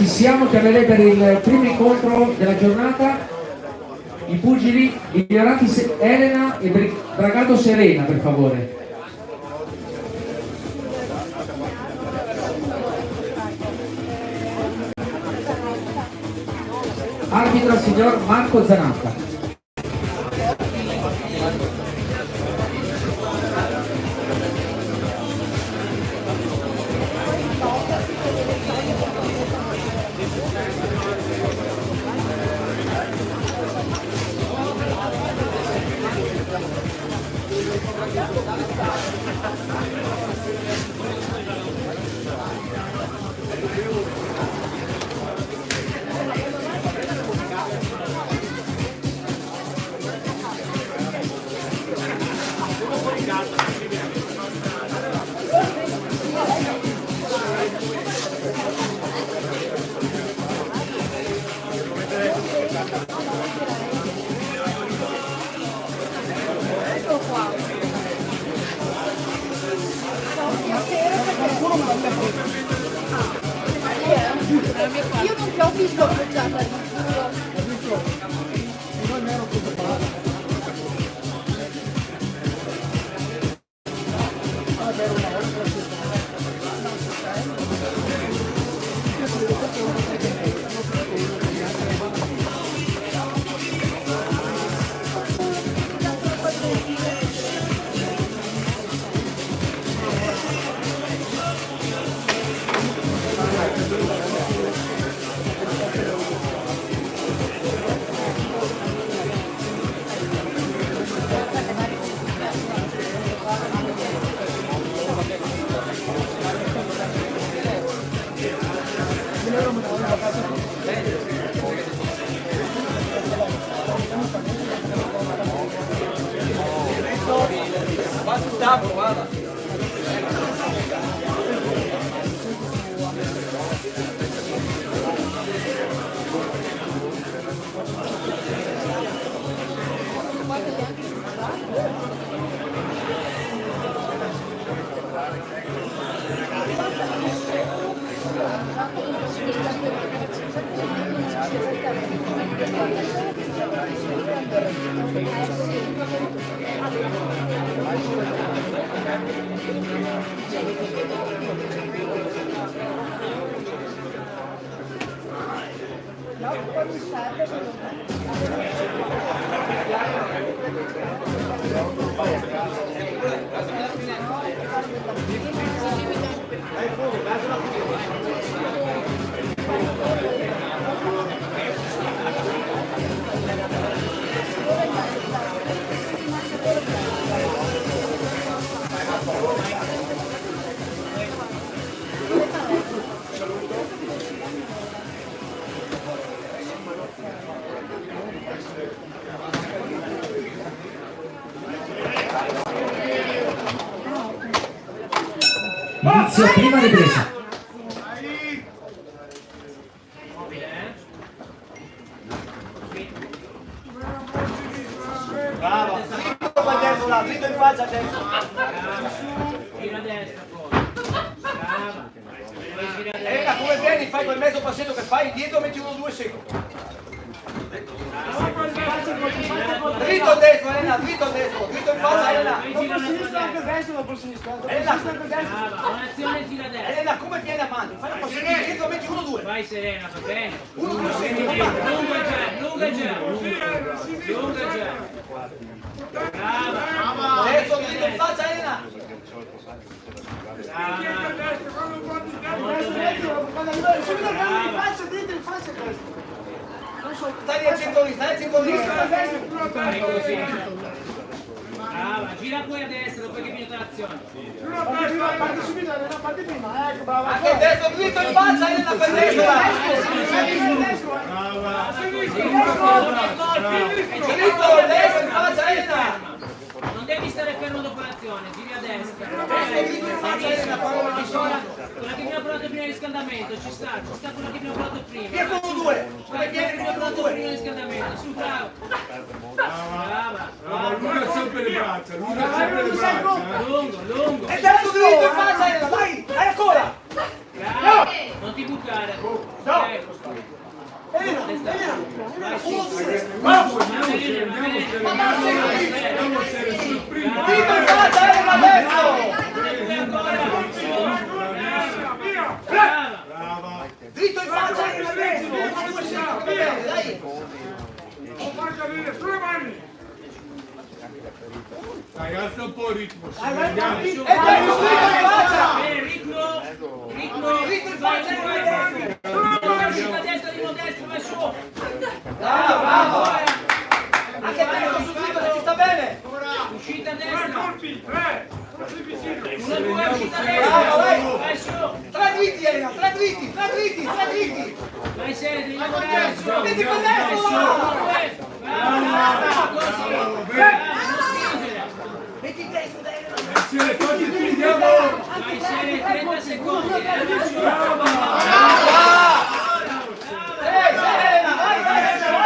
Ci siamo, chiamerei per il primo incontro della giornata i pugili ignoranti Elena e Bragato Serena, per favore. Arbitro il signor Marco Zanatta. Io non ti ho visto appoggiata di sicuro. Non ero preoccupato. Guarda. Inizio prima ripresa. Brava. Dritto in faccia adesso. Gira a destra poi. Brava. Elena, come vieni? Fai quel mezzo passetto che fai dietro, metti 1-2 secco. Dritto a destra, Elena, dritto a destra, dritto in faccia, Elena. Dopo sinistra anche destra, dopo sinistra. Elena, Brava, un'azione gira a destra. Elena, come vieni avanti? Fai un passetto dietro, metti 1-2. Vai Serena, va bene. 1-2 secco, Lunga già. Brava. Adesso dritto in faccia, Elena. Stai al centro lì, Vai così. Brava, gira poi a destra dopo che è finita l'azione. Parti subito, Elena, parti prima, ecco, brava. Anche il destro, dritto in faccia, Elena, per destra. Dritto, destro in faccia, Elena. Non devi stare fermo dopo l'azione, giri a destra. Dritto in faccia, Elena, Quella che abbiamo provato prima di riscaldamento, ci sta quella che abbiamo provato prima. via con 1-2. Quella che abbiamo provato prima di riscaldamento, su bravo. Brava. Lunga sempre le braccia, lunga sempre le braccia. Lungo. E destro, dritto in faccia, Elena, vai, hai ancora. Bravo. Non Non ti buttare. No. Ecco. Elena, Dito in faccia, Elena, adesso! Brava. Dritto in faccia, Elena, adesso! Dai! Non faccia vedere sulle mani. Dai, alza un po' il ritmo. Andiamo. E dai, dritto in faccia! Ritmo. Dritto in faccia, Elena, adesso! Uscita destra di Modesto, va su. Bravo! Anche te, sto subito, che ti sta bene! Uscita Tre destra. colpi, tre. Così vicino. 1-2, uscita Bravo, vai. destra. Vai su. Tre dritti, Elena, tre dritti! Vai Sele, devi lavorare su. Metti con destro, va! Bravo. Così. Bravo, Non spingere. Metti il destro, Elena! Se le fate più, andiamo. Vai Sele, 30 secondi. Vai su. Elena, vai!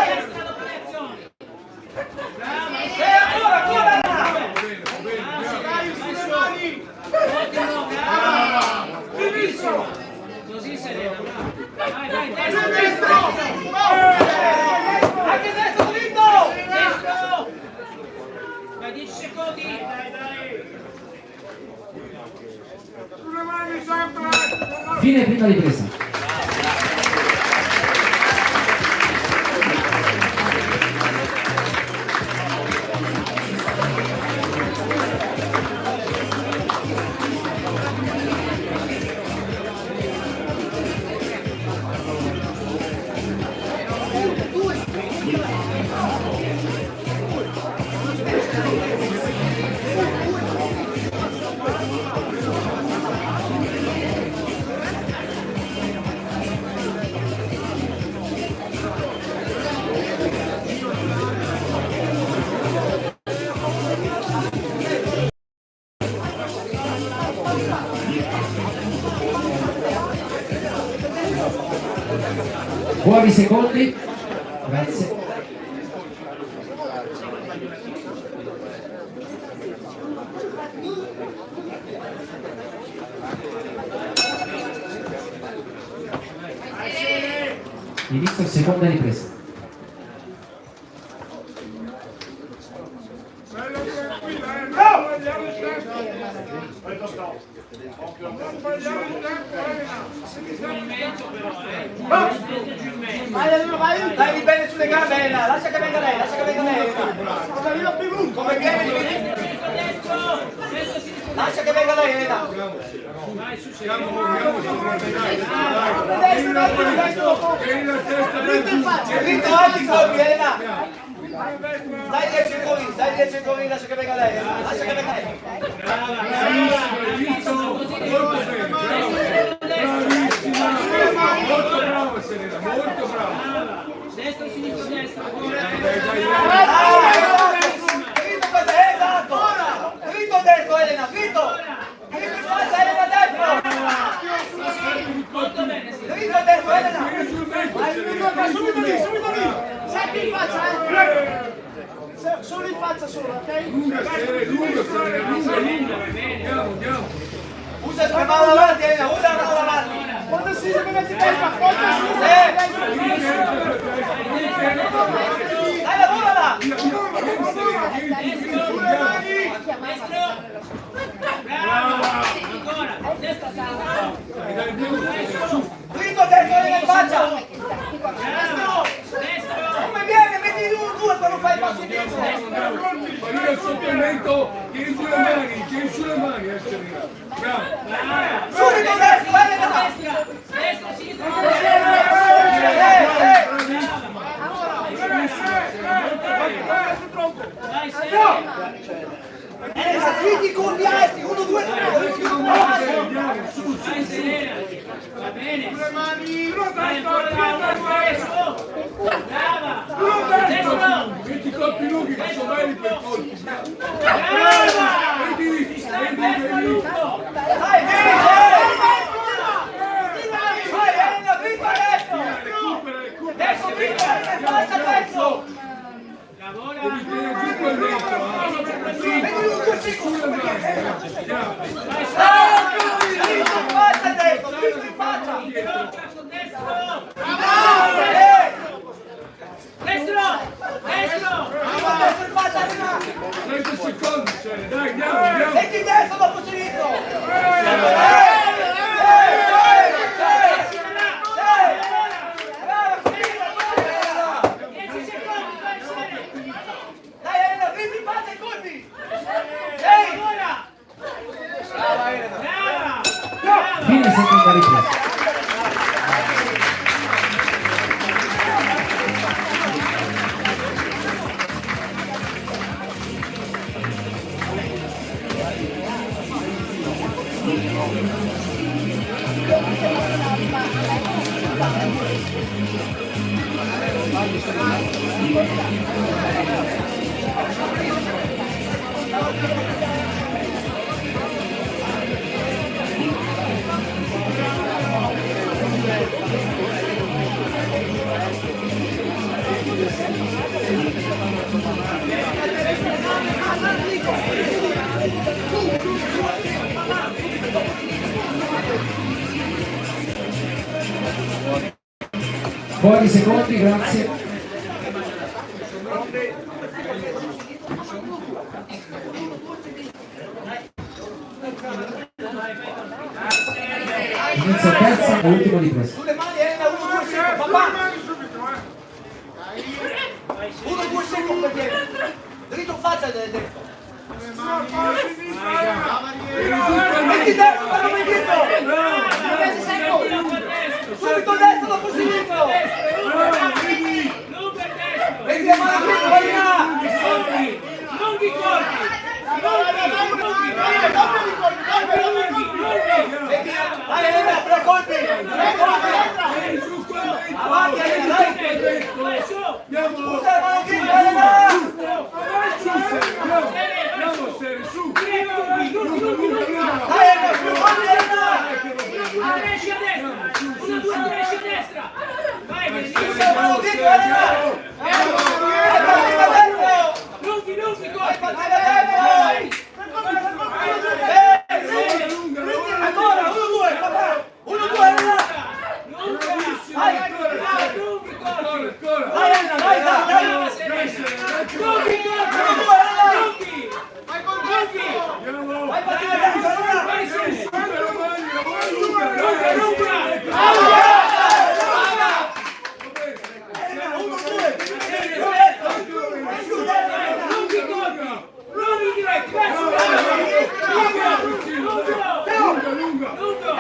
Destra dopo le azioni. Ancora, Elena! Ottimo, brava. Benissimo. Così Serena, brava. Vai, destra. Anche destro, dritto! Destro. Vai, 10 secondi. Sulle mani sempre. Fine prima ripresa. Buoni secondi. Grazie. Inizio seconda ripresa. Bello tranquilla, non sbagliare il tempo. Non sbagliare il tempo, Elena. Movimento però, Dai bene sulle gambe, Elena! Lascia che venga lei, Elena! Come viene? Lascia che venga lei, Elena! Vai su Andiamo, Serena. tieni la testa ben giù. Dritto, alti i colpi, Elena! Dai 10 secondi, lascia che venga lei, Elena! Lascia che venga lei! Molto bravo Serena, molto bravo. Destra, sinistra, destra. Esatto! Dritto destro, Elena, dritto! Dritto in faccia, Elena, destro! Molto bene, sì. Dritto destro, Elena! subito lì! Senti in faccia, Solo in faccia solo, ok? Lunga Serena, andiamo. Usa la mano davanti, Elena, usa la mano davanti! Quando si metti in testa, quando Dai, lavorala! Bravo. Ancora. Destra, sinistra. Dritto destro, Elena, in faccia! Destro. Come viene? Metti in 1-2 quando fai il passo indietro! Maria il supplemento, tieni sulle mani, Serena. Bravo. Subito destro, Elena! Destra, sinistra. Vai, Serena. Elena, dritti con gli altri! 1-2, 3! Vai, Serena. Va bene. Vai, ancora brava. Brava. Destro. Metti i colpi lunghi che sono belli per colpi. Brava. Vedi, Stai destra lungo. Dai, vai, Elena, dritto a destro! Destro, dritto, Elena, in faccia, destro! Lavora. devi tenere giù quel dentro. Metti 2 secondi! Andiamo. Dritto, in faccia, destro! dritto in faccia! Destro! Destro! Destro in faccia, Elena! 30 secondi, dai, andiamo! Metti destro dopo sinistro! Dai Elena, dritti in faccia i colpi! Brava Elena! Fine seconda ripresa. Pochi secondi, grazie. Inizia terza e ultima ripresa. Sulle mani Elena, 1, 2, secco, papà! 1, 2, secco per piede! Dritto in faccia del destro! Metti destro, guarda per dietro! Subito destro dopo sinistro! Metti la mano dietro, vai là! Lunghi colpi! Vai Elena, 3 colpi! 3 colpi! Avanti Elena, dai! Vai su! Usa la mano dietro, Elena! Dai Elena, più colpi Elena! Esci a destra! 1, 2, 3, esci a destra! Vai, Usa la mano dietro, Elena! Vai partita dentro! lunghi colpi! Vai partita dentro! Ancora, 1, 2, papà! 1, 2, Elena! Vai! Vai Elena, vai, dai! Vai partita dentro, Elena!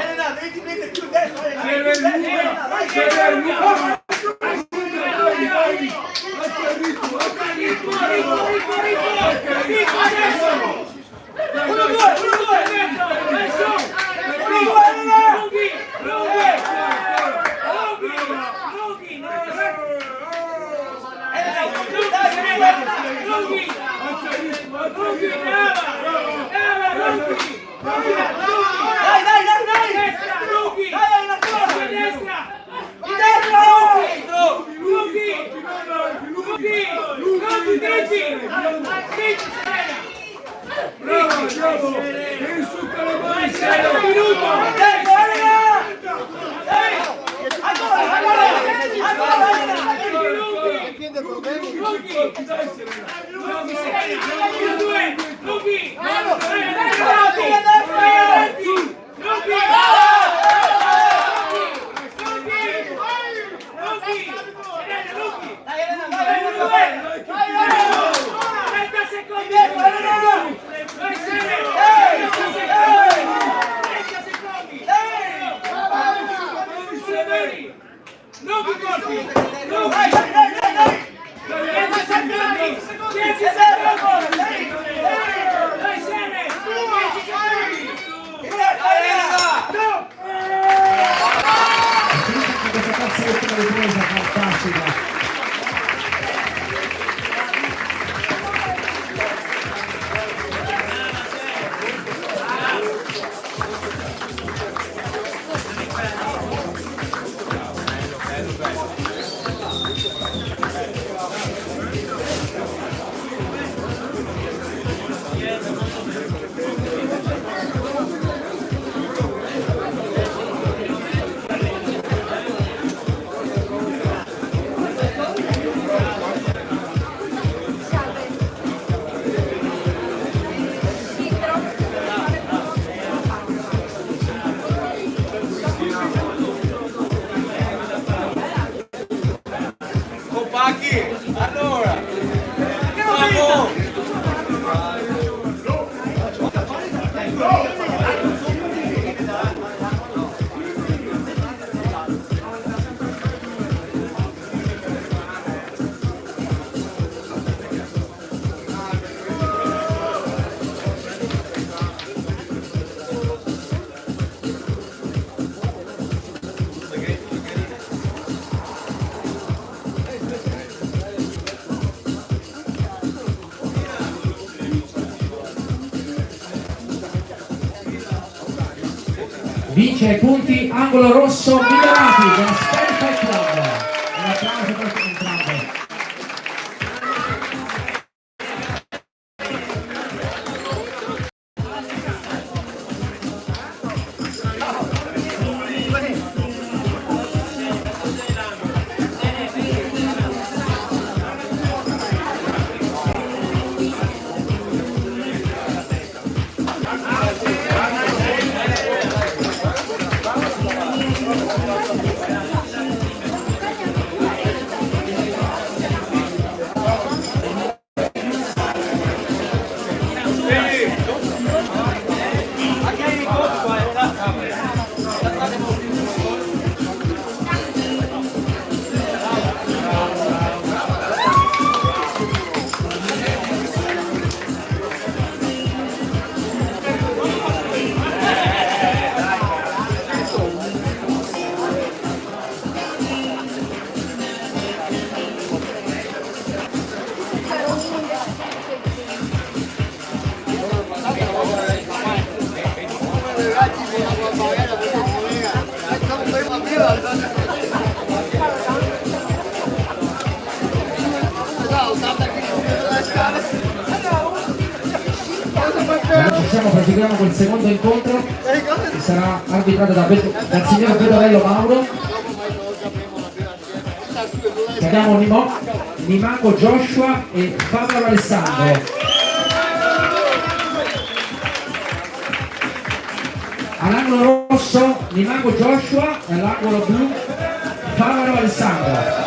Elena, devi ti mettere più destro, Elena! Vai, Ripresa fantastica. vince ai punti angolo rosso Migliorati della Spell Club. Un applauso per entrambi. Proseguiamo col secondo incontro che sarà arbitrato dal signor Vedovello Mauro. Abbiamo Nimaco Joshua e Fabio Alessandro. All'angolo rosso Nimaco Joshua e all'angolo blu Fabio Alessandro.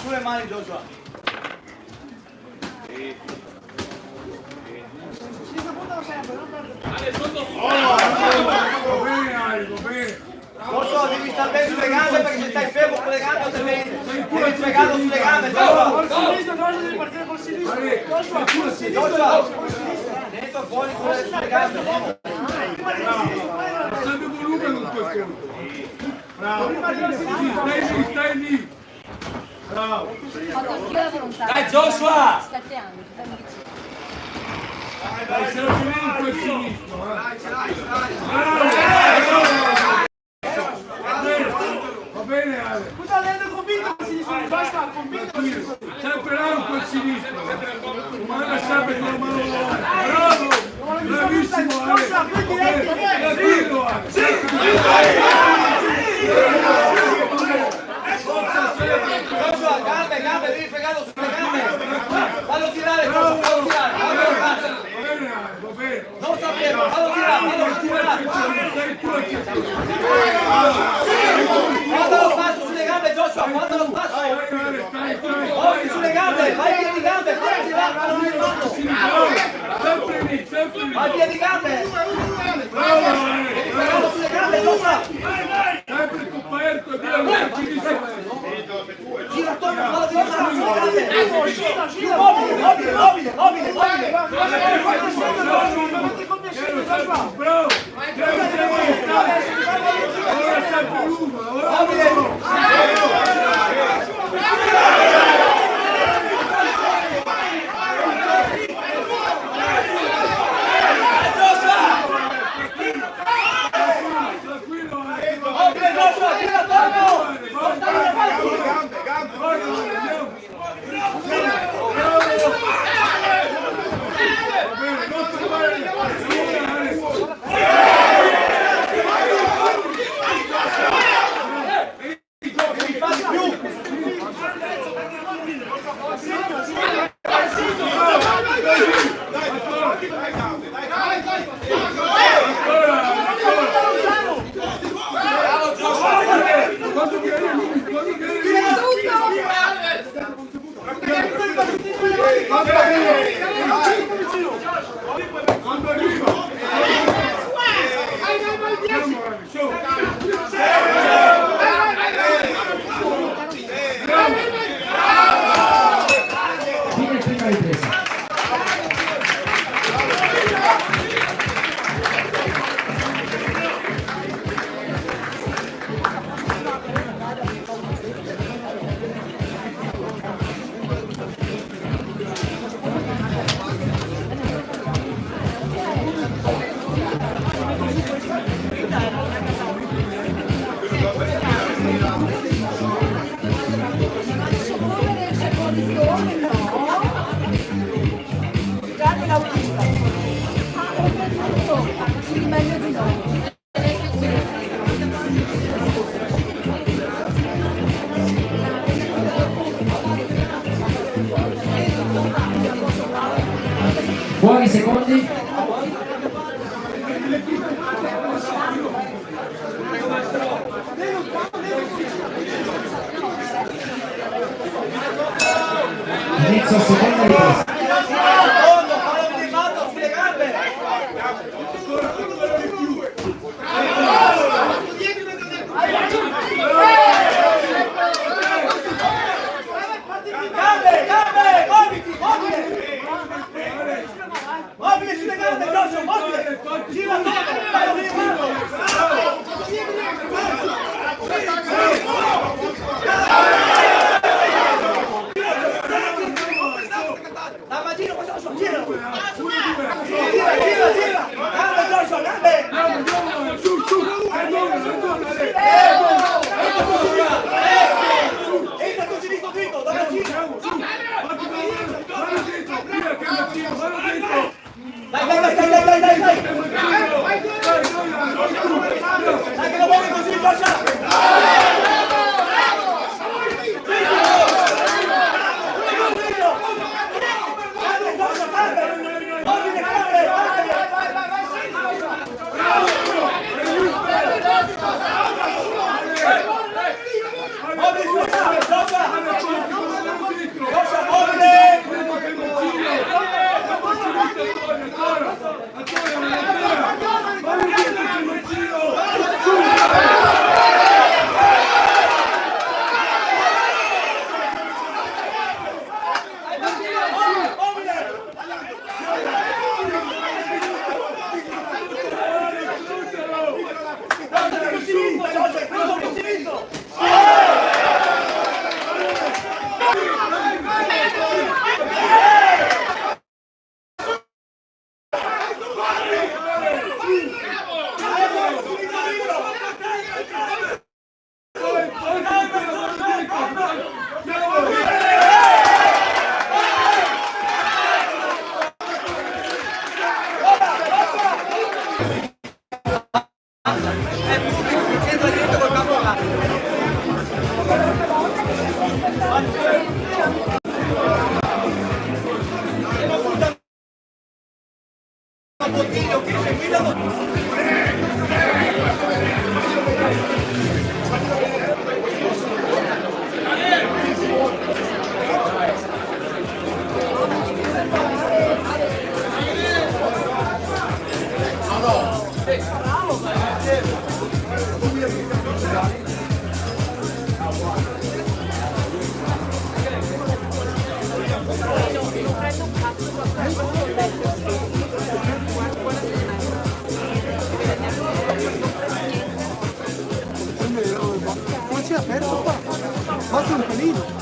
Sulle mani Joshua. Joshua, devi stare bene sulle gambe perché se stai fermo con le gambe devi fregarlo sulle gambe. Joshua devi partire col sinistro. Joshua, dentro fuori sulle gambe. Sempre volume con questo. Bravo. Stai lì. Bravo. Dai Joshua! 7 anni, Dai, se lo tieni un po' il sinistro. Va bene Ale. Scusa, lei non convinto col sinistro, Joshua, convinto col sinistro. Sempre là un po' il sinistro. Manda sempre con la mano davanti. Bravo! Bravissimo Ale. Tranquillo Joshua, gambe, devi fregarlo sulle gambe. Fallo tirare, Joshua, fallo tirare. Va bene. Non sta fermo, fallo tirare. Guarda lo spazio sulle gambe, Joshua, guarda lo spazio. Occhi sulle gambe, vai via di gambe, fallo tirare, fallo nel mano. Sempre lì. Vai via di gambe. Bravo Ale. Devi fregarlo sulle gambe, Joshua. Sempre coperto e via il sinistro. Gira attorno, fallo tirare sulle gambe. Gira mobile. Bravo! Ora sempre lungo, Joshua, Fuori i secondi. Inizio seconda ripresa. Fallo venire matto sulle gambe. Gambe, gambe, muoviti, muoviti. Mobile sulle gambe, Giorgio, mobile! Gira tutto, fallo venire matto! La magia, facciamo su, gira! Gira, gira, gira! Gambe, Giorgio, gambe! Entra tu sinistro dritto, dove gira? Dai, dai, dai, dai, dai, dai, dai! Dai che lo muovi così, Giorgio! Ma si è aperto qua? Basta un pelino.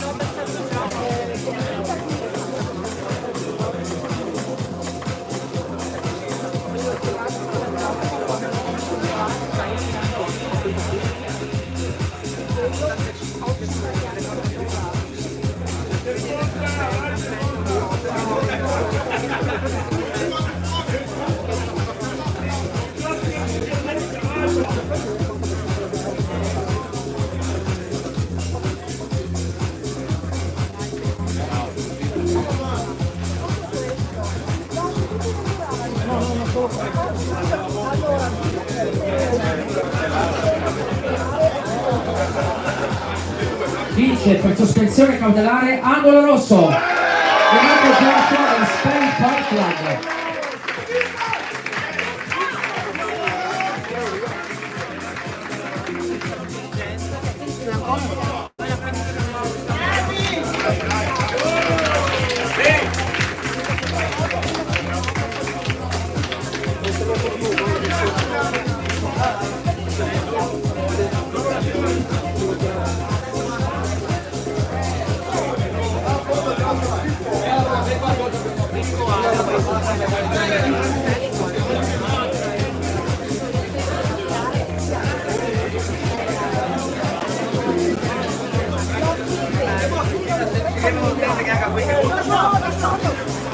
Vince per sospensione cautelare angolo rosso Renato Joshua del Spain Parkland.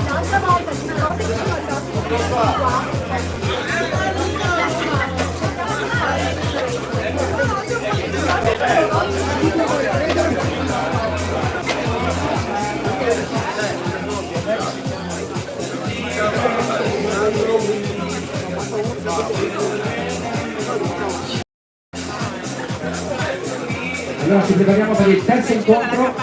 L'altra volta ci sono che ci sono andati qua. Allora ci prepariamo per il terzo incontro.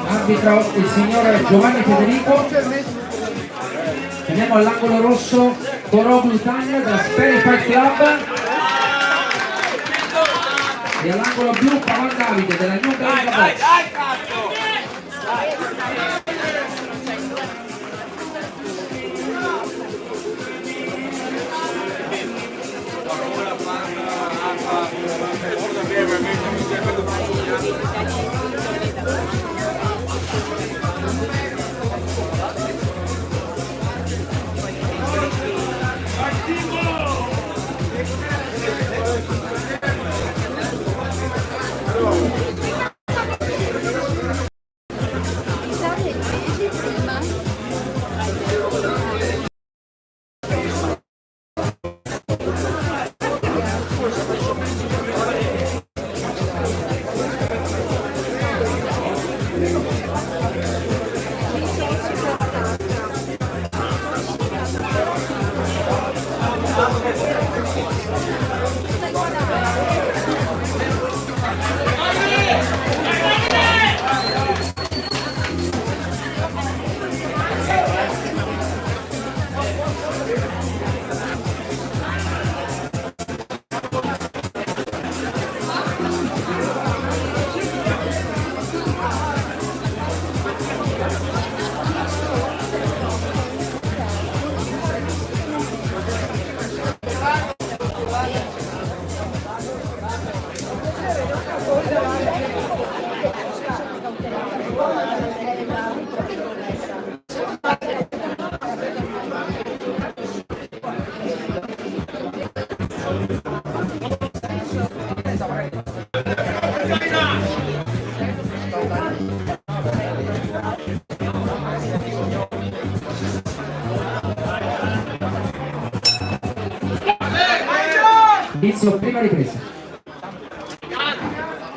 Arbitro il signor Giovanni Federico. Andiamo all'angolo rosso Coroglu Tania della Speri Fight Club. E all'angolo blu Pavan Davide della New Belga Box. Inizio prima ripresa.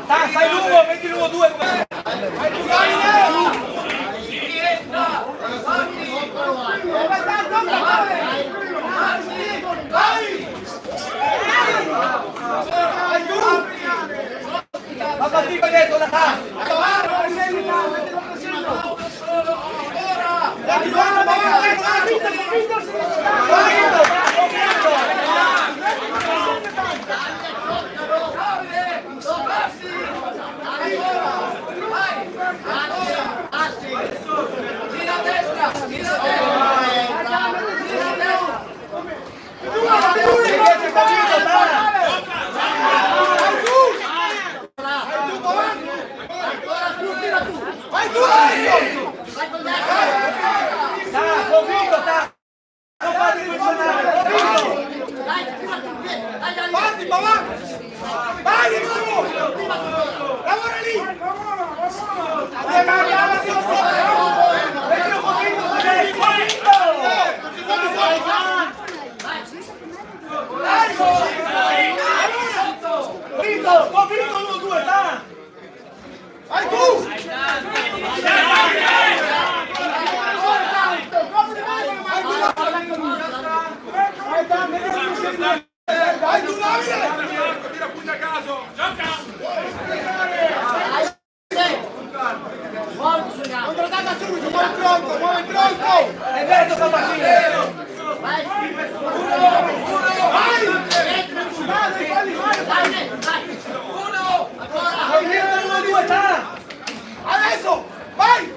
Fai lungo, metti lungo 2. Va partito dietro la adesso, vai!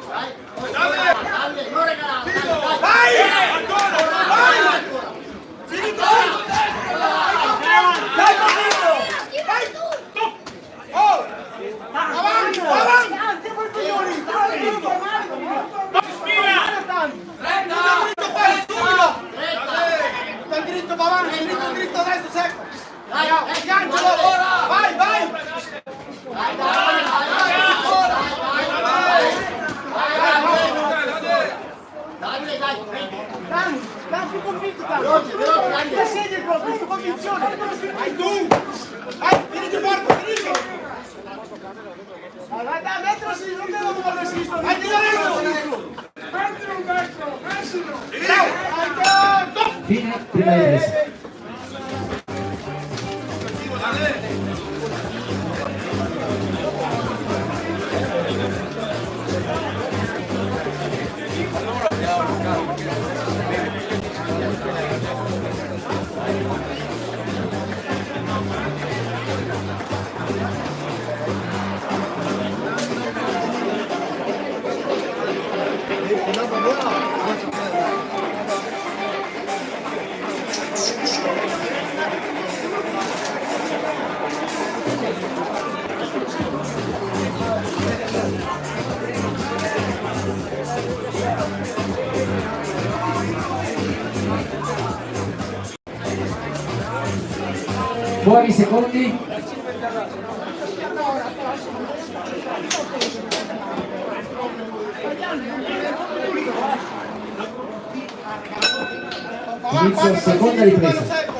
Dai, più convinto, dai, siedi proprio, più convinzione. Vai tu! Vai, finiti porco, finiti! Vai da mettere a sinistra, non devo muovere a sinistra. Vai di destra! Prendilo un destro, prendilo! Fine, prima ripresa. Fuori i secondi. Inizio seconda ripresa.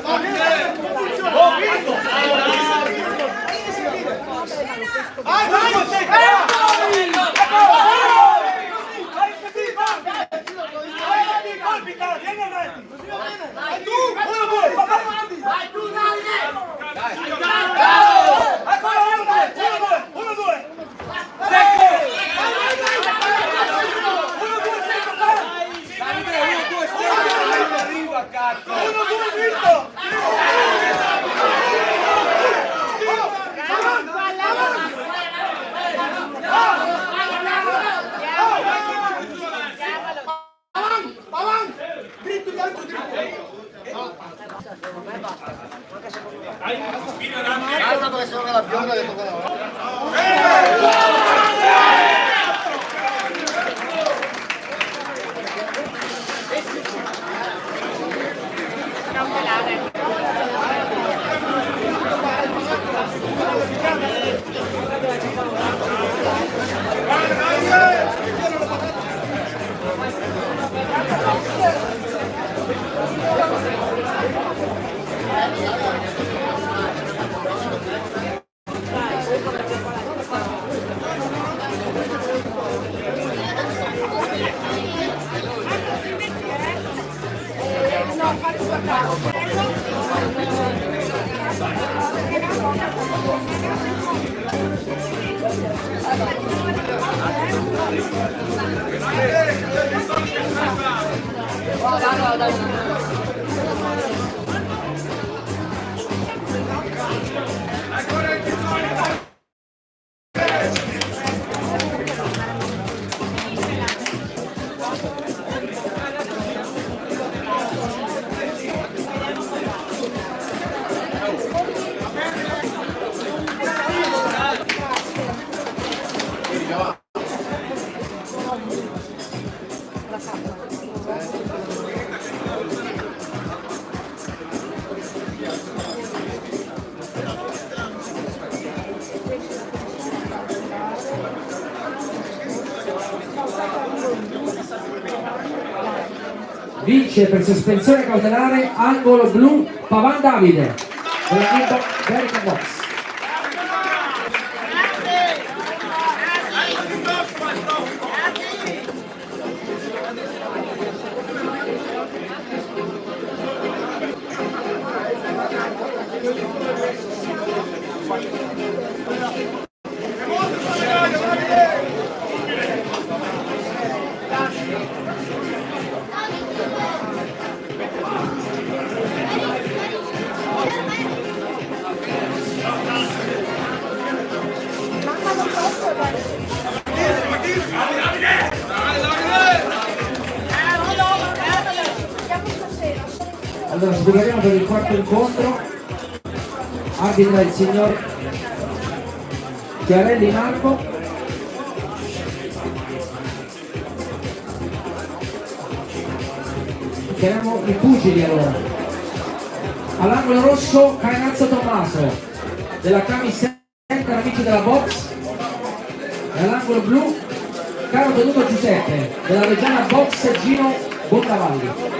Vince per sospensione cautelare angolo blu Pavan Davide dell'equipo Verica Box. Allora ci prepariamo per il quarto incontro, arbitra il signor Chiarelli Marco. Chiamiamo i pugili allora. All'angolo rosso Cainazzo Tommaso della Cami Center Amici della Box, e all'angolo blu Caro Tenuto Giuseppe della Reggiana Box Gino Bondavalli.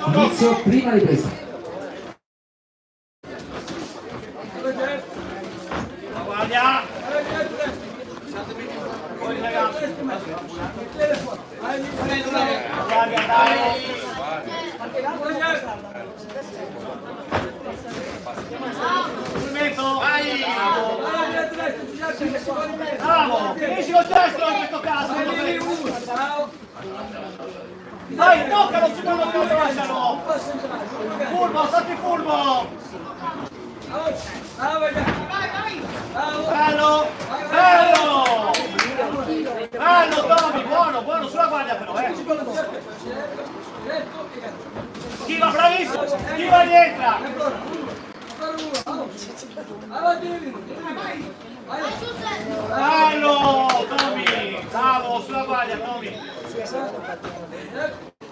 Inizio prima ripresa. Bravo, finisci col gesto in questo caso. Dai, toccalo su quello che lo lasciano. Furbo, state furbo. Bello, bello. Bello, Tommy, buono, buono, sulla guardia però, Schiva, bravissimo, Schiva rientra. Bello, Tommy, bravo, sulla guardia, Tommy.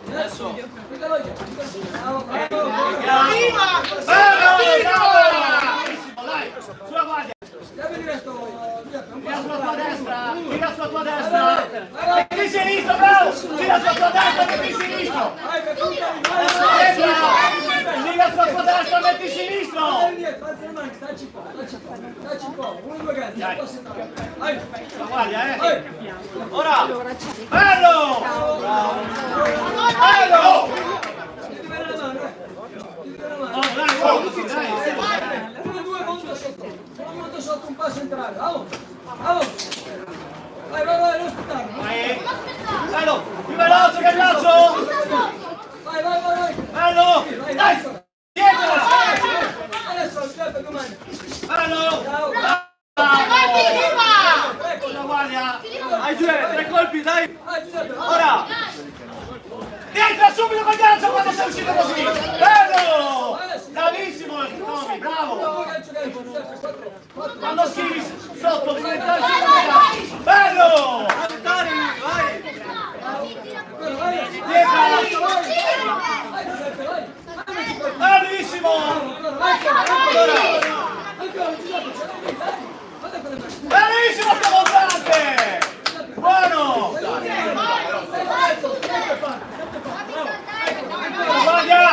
Adesso. Bello, bravissimo, dai, sulla guardia. Gira sulla tua destra, gira sulla tua destra. Metti sinistro, bravo, gira sulla tua destra, metti sinistro. Gira sulla tua destra, metti sinistro. Guardia, Ora. Bello. Bello. Molto sotto un passo entrare, vamos, vamos, vai, non aspettare, Bello, più veloce che il braccio. vai, Bello, dai, dietro. adesso aspetta domani, Bello, bravo, guardia. Hai tre colpi, dai! Ora, entra subito col gancio quando sei uscito così. Bello, bravissimo, Tommy, bravo. Quando schivi sotto devi entrare subito col gancio. Bello, bravissimo. Bravissimo sto montante. Buono. Guardia.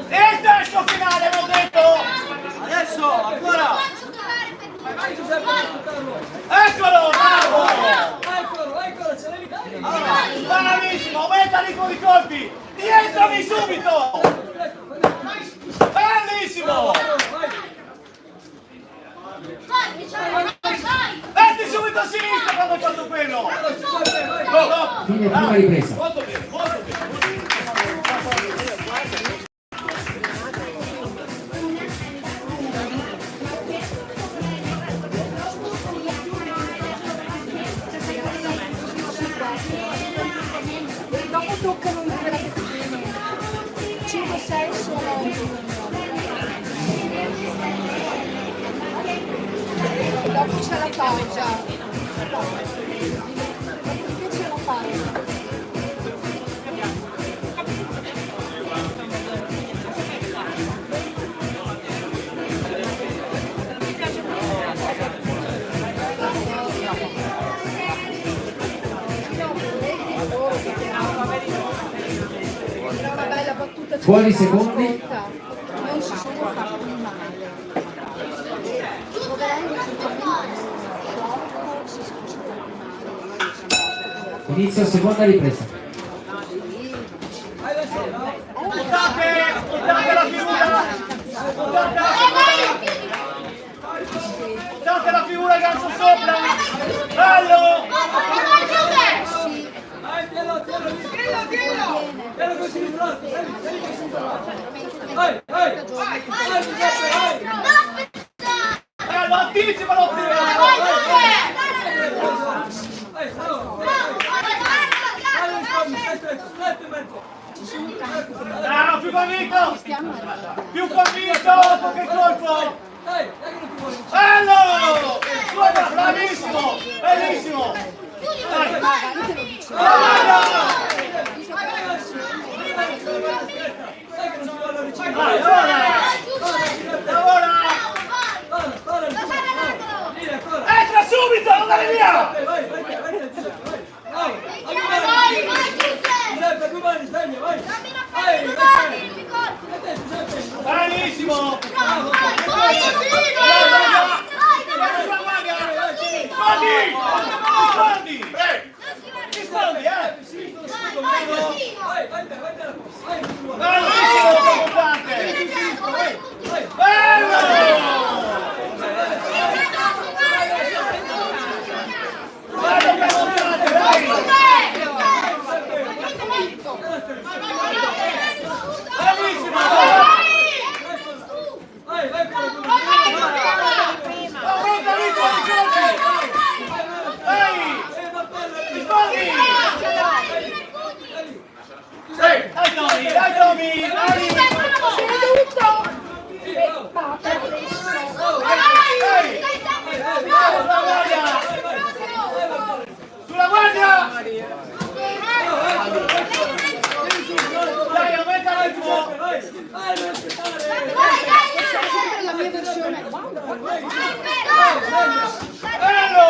E il testo finale, abbiamo detto. Adesso, ancora! Eccolo, bravo. Eccolo, ce l'hai lì. Bravissimo, aumenta i colpi. Rientrami subito. Bellissimo. Metti subito a sinistra quando hai fatto quello. Fine prima ripresa. Molto bene, molto bene. Dopo toccano i ragazzini. 5-6 sono. Dopo c'è la pausa. Dopodiché c'è la pausa. Una bella battuta. Fuori secondi. Non si sono fatti male. Inizio seconda ripresa. Puntate la figura. Puntate la figura, gancio sopra. Bello. Tienilo così in braccio, sali così in braccio. Vai! Bello, anticipalo prima. Bravo, più convinto! Più convinto che colpo! Bello! Guarda, bravissimo! Bellissimo! Dai! Lavora! Entra subito, non andare via! Benissimo! Rispondi, Vai, vai, vai, Bravissimo, comandante! Bello! Vai, comandante, dai! Bravissimo! vai, vai, Aumenta lì, Dai! Rispondi! Dai, Tommy, dai, Tommy! Dai! Sulla guardia! Dai, aumenta il ritmo! La mia versione. Bello!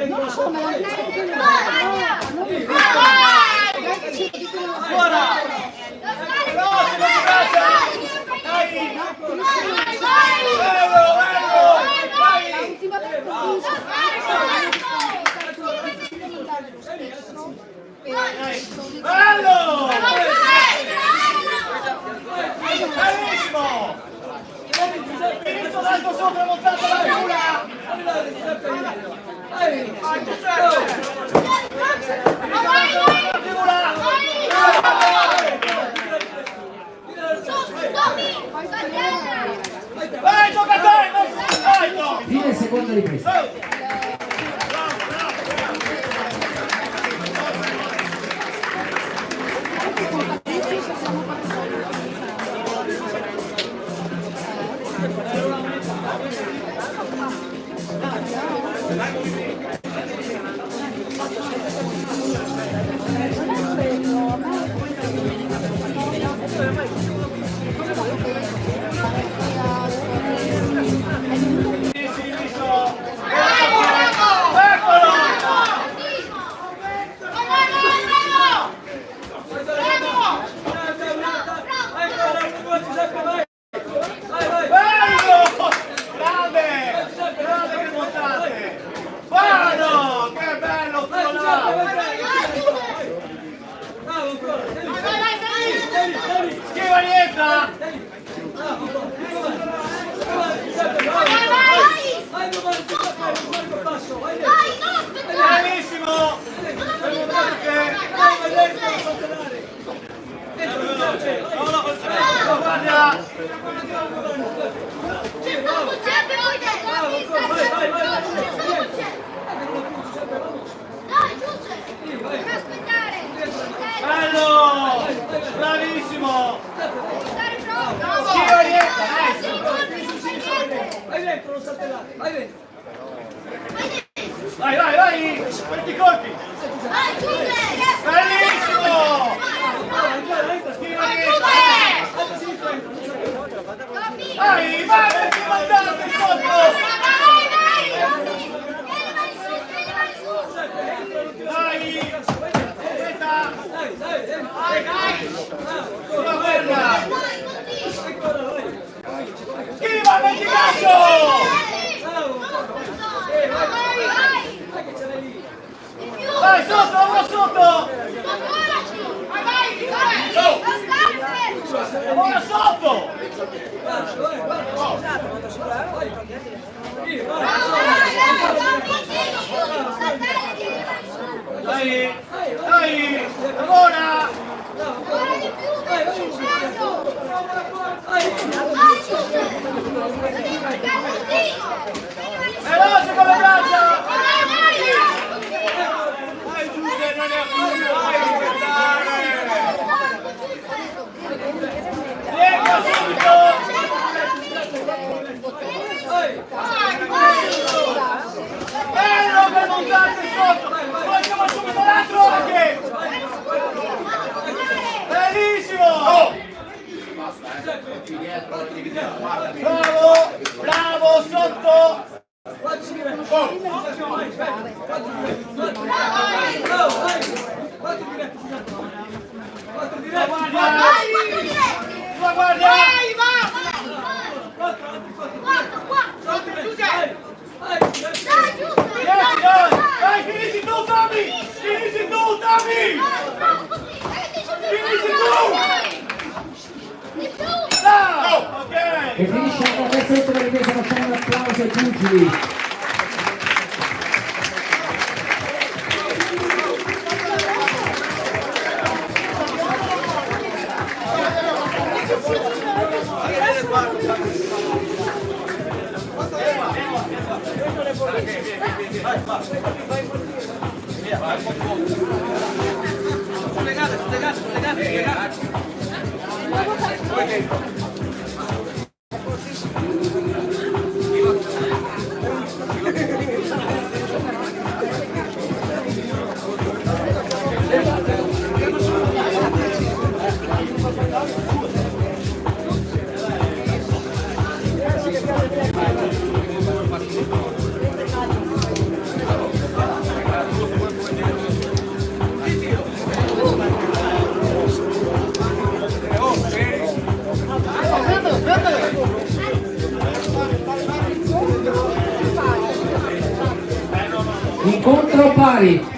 Non lo so, ma la Fuori! Veloce, braccia! Dai! Bello, bello! Dai! Bello! Bellissimo! Finito l'alto sopra, montato la figura! Vai, giocatore! Vai, Tommy! Fine seconda ripresa. Bello! Bravissimo! Vai dentro, non saltellate, vai dentro. Vai, vai, vai! Quanti colpi! Bellissimo! Vai, vai, metti il mandante sotto! Dai! Aspetta! Sulla guerra! Schiva, metti calcio! Vai, sotto, lavora sotto! Lavora sotto! Dai, dai, lavora! Veloce con le braccia! Dai, Giuseppe, non è a Rientra subito! Bello per montarti sotto! Poi siamo subito l'altro anche! Bellissimo! Bravo! Bravo sotto! Sulla guardia! applauso ai pugili. Incontro pari.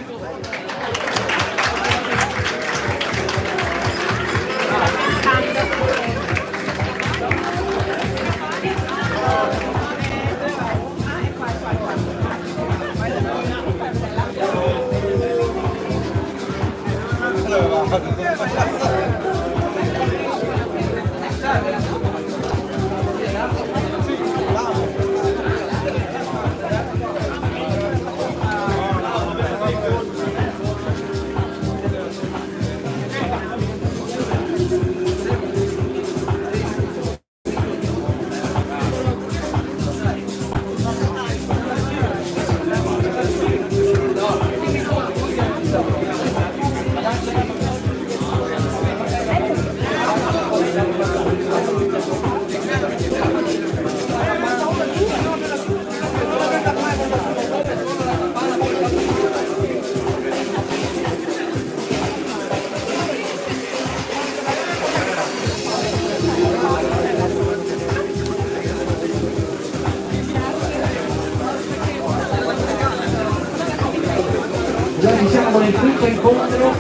Noi siamo nel quinto incontro,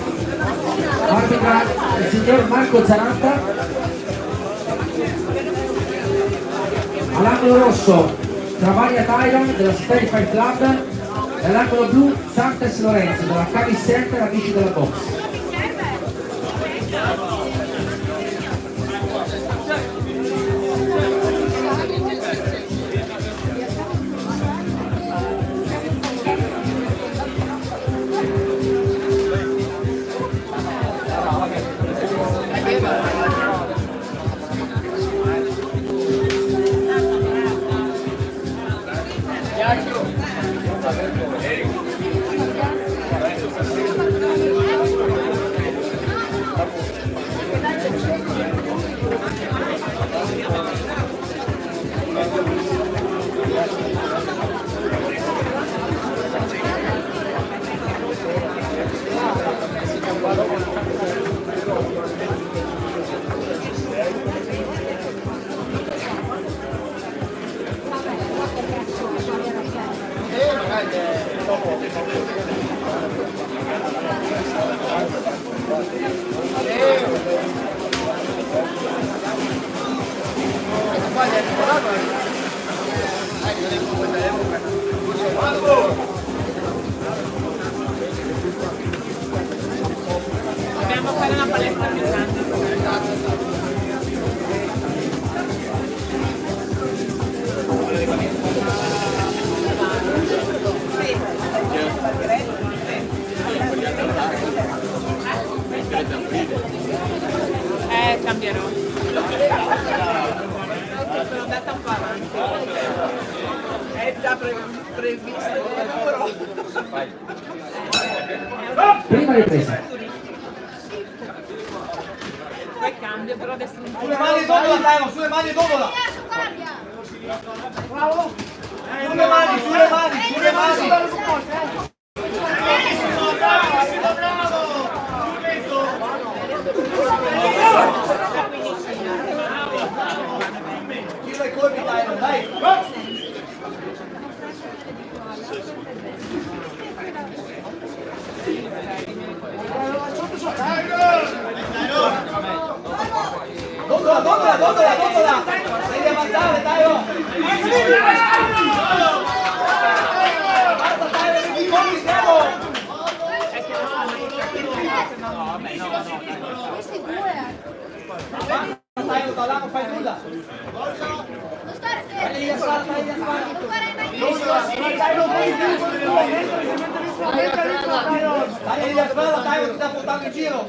arbitra il signor Marco Zanata, all'angolo rosso Travaglia Tyron della Sperify Club e all'angolo blu Santes Lorenzo della Camis Center Amici della Box. Dobbiamo fare una palestra più grande. Cambierò. Sono andata un po' avanti. È già previsto il lavoro. Prima ripresa. Poi cambio, però adesso non Sulle mani dopola, Tyron, sulle mani dopola. Bravo. Sulle mani, sulle mani, sulle mani. Tira i colpi, Tyron, dai. Dondola. Devi avanzare, Tyron. Questi due. Tayo, tala ko, fai nulla. Non stare Tagli la spalla, tagli la spalla. Non fare mai Tagli la spalla, Tayo, ti sta portando in giro.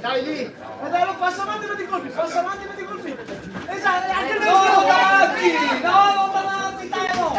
Dai lì. Dai, passa avanti e metti colpi, passa avanti e metti colpi. Esatto, anche il No, davanti! No, non davanti, Tayo!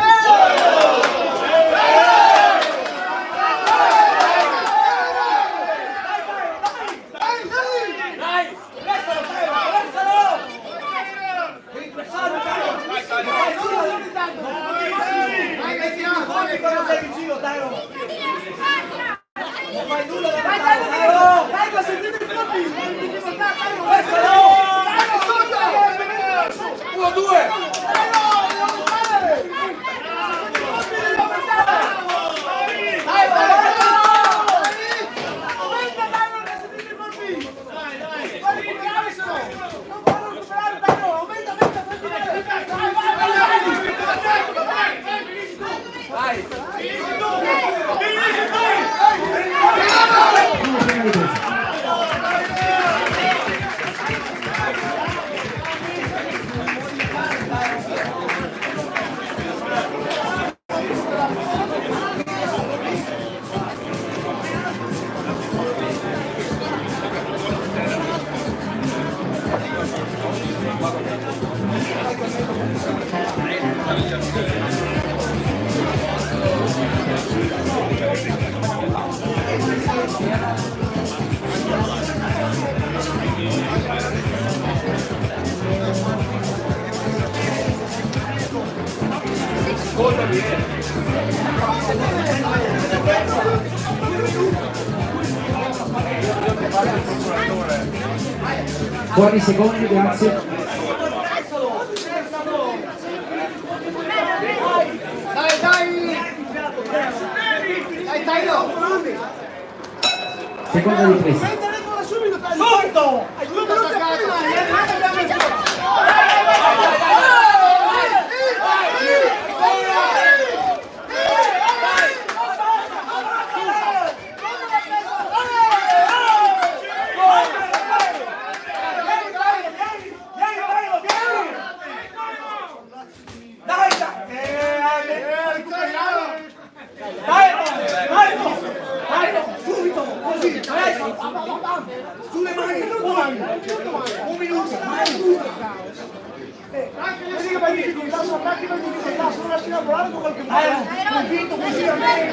Fuori secondi, grazie. Dai, dai. Dai, Tayo. Seconda ripresa. Subito! Sulle mani, un minuto, anche così che vai di difficoltà, sono attacchi per difficoltà, sono lasciati lavorare con qualche modo, convinto così a me,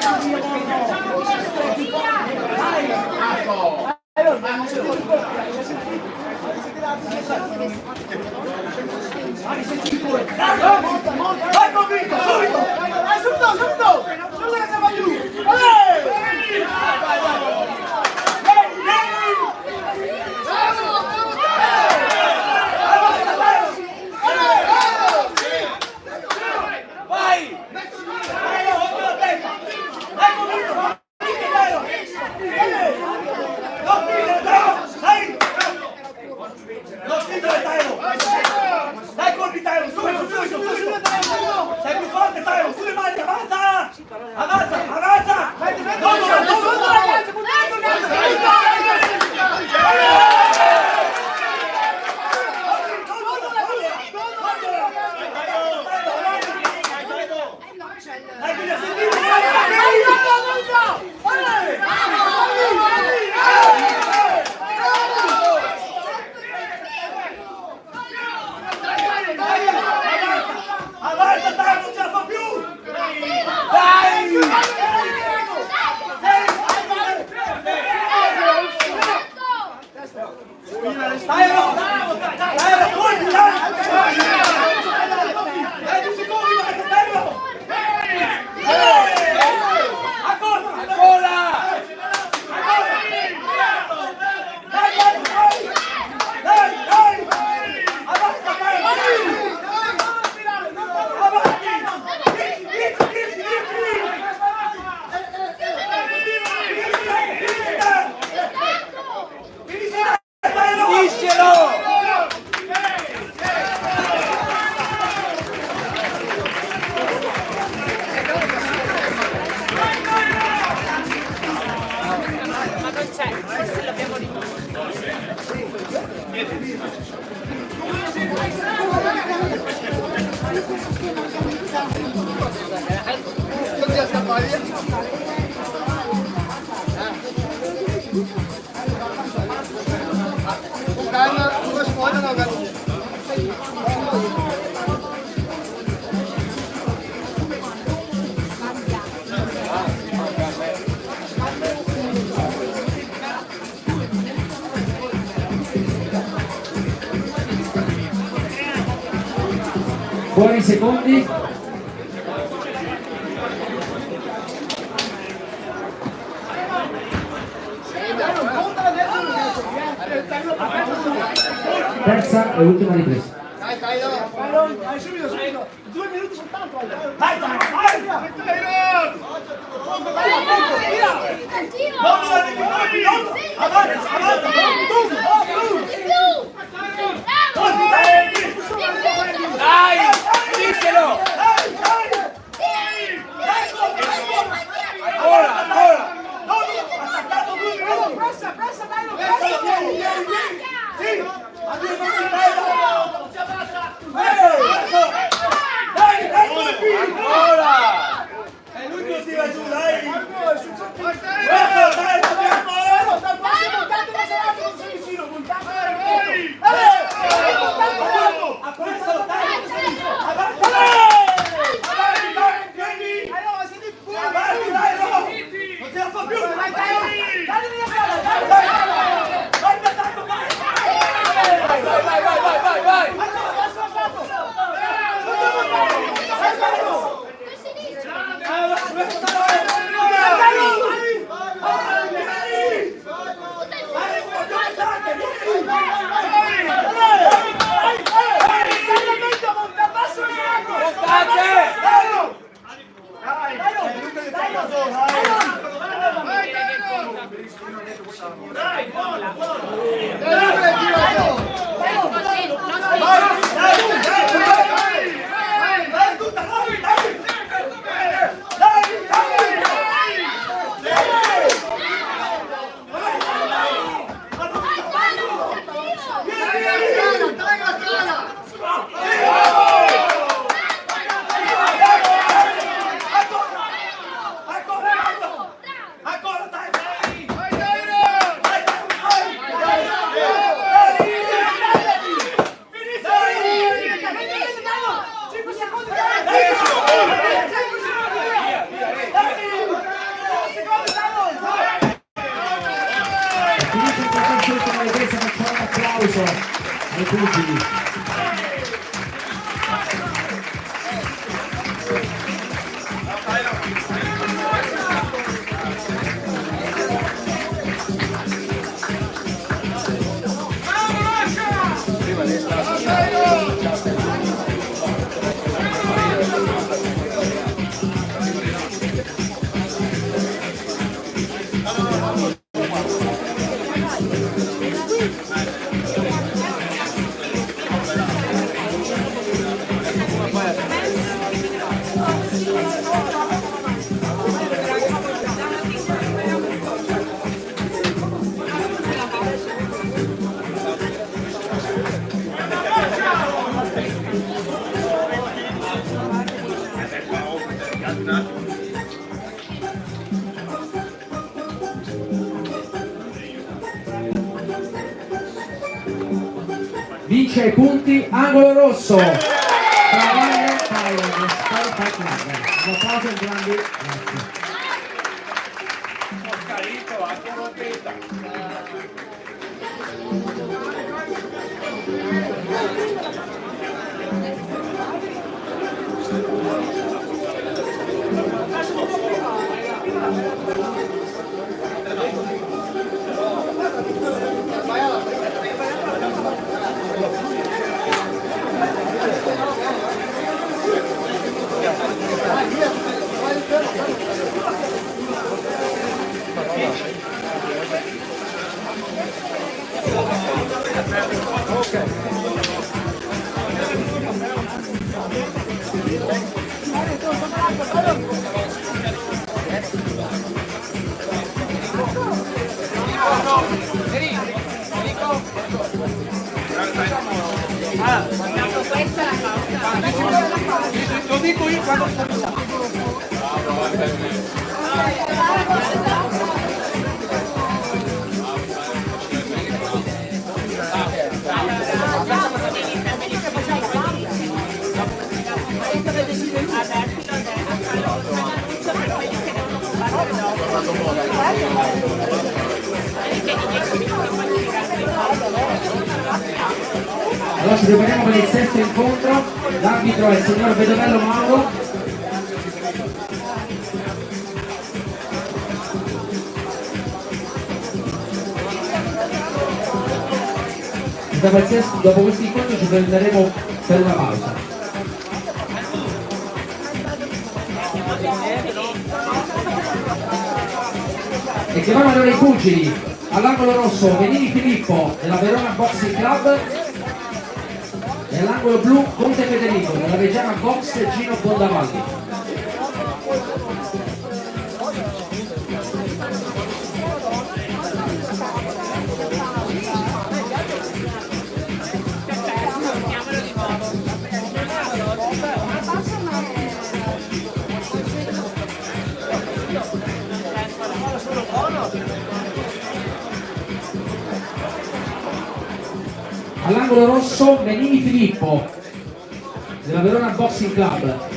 vai convinto, subito, vai subito, non la cava giù, Dai colpi, Tayo, subito, subito, subito! forse l'abbiamo ripreso. Buoni secondi. Terza e ultima ripresa. Dai, subito, subito. 2 minuti soltanto. Vai, vai, vai. Dai, finiscelo! Ancora, ancora! Pressa, pressa, dai, pressa. Sì, a 2 minuti, non si abbassa. Dai, Ancora! è lui che tira giù, dai. Ai pugili. Vince ai punti angolo rosso. Travaglio Thailand. Un applauso entrambi. Grazie. No, dico io quando cominciamo. Allora ci prepariamo per il sesto incontro, l'arbitro è il signor Vedovello Mauro. Dopo questo incontro ci prenderemo per una pausa. E chiamiamo allora i pugili, all'angolo rosso Venini Filippo della Verona Boxing Club e all'angolo blu Conte Federico della Reggiana Box Gino Bondavalli. All'angolo rosso Menini Filippo della Verona Boxing Club.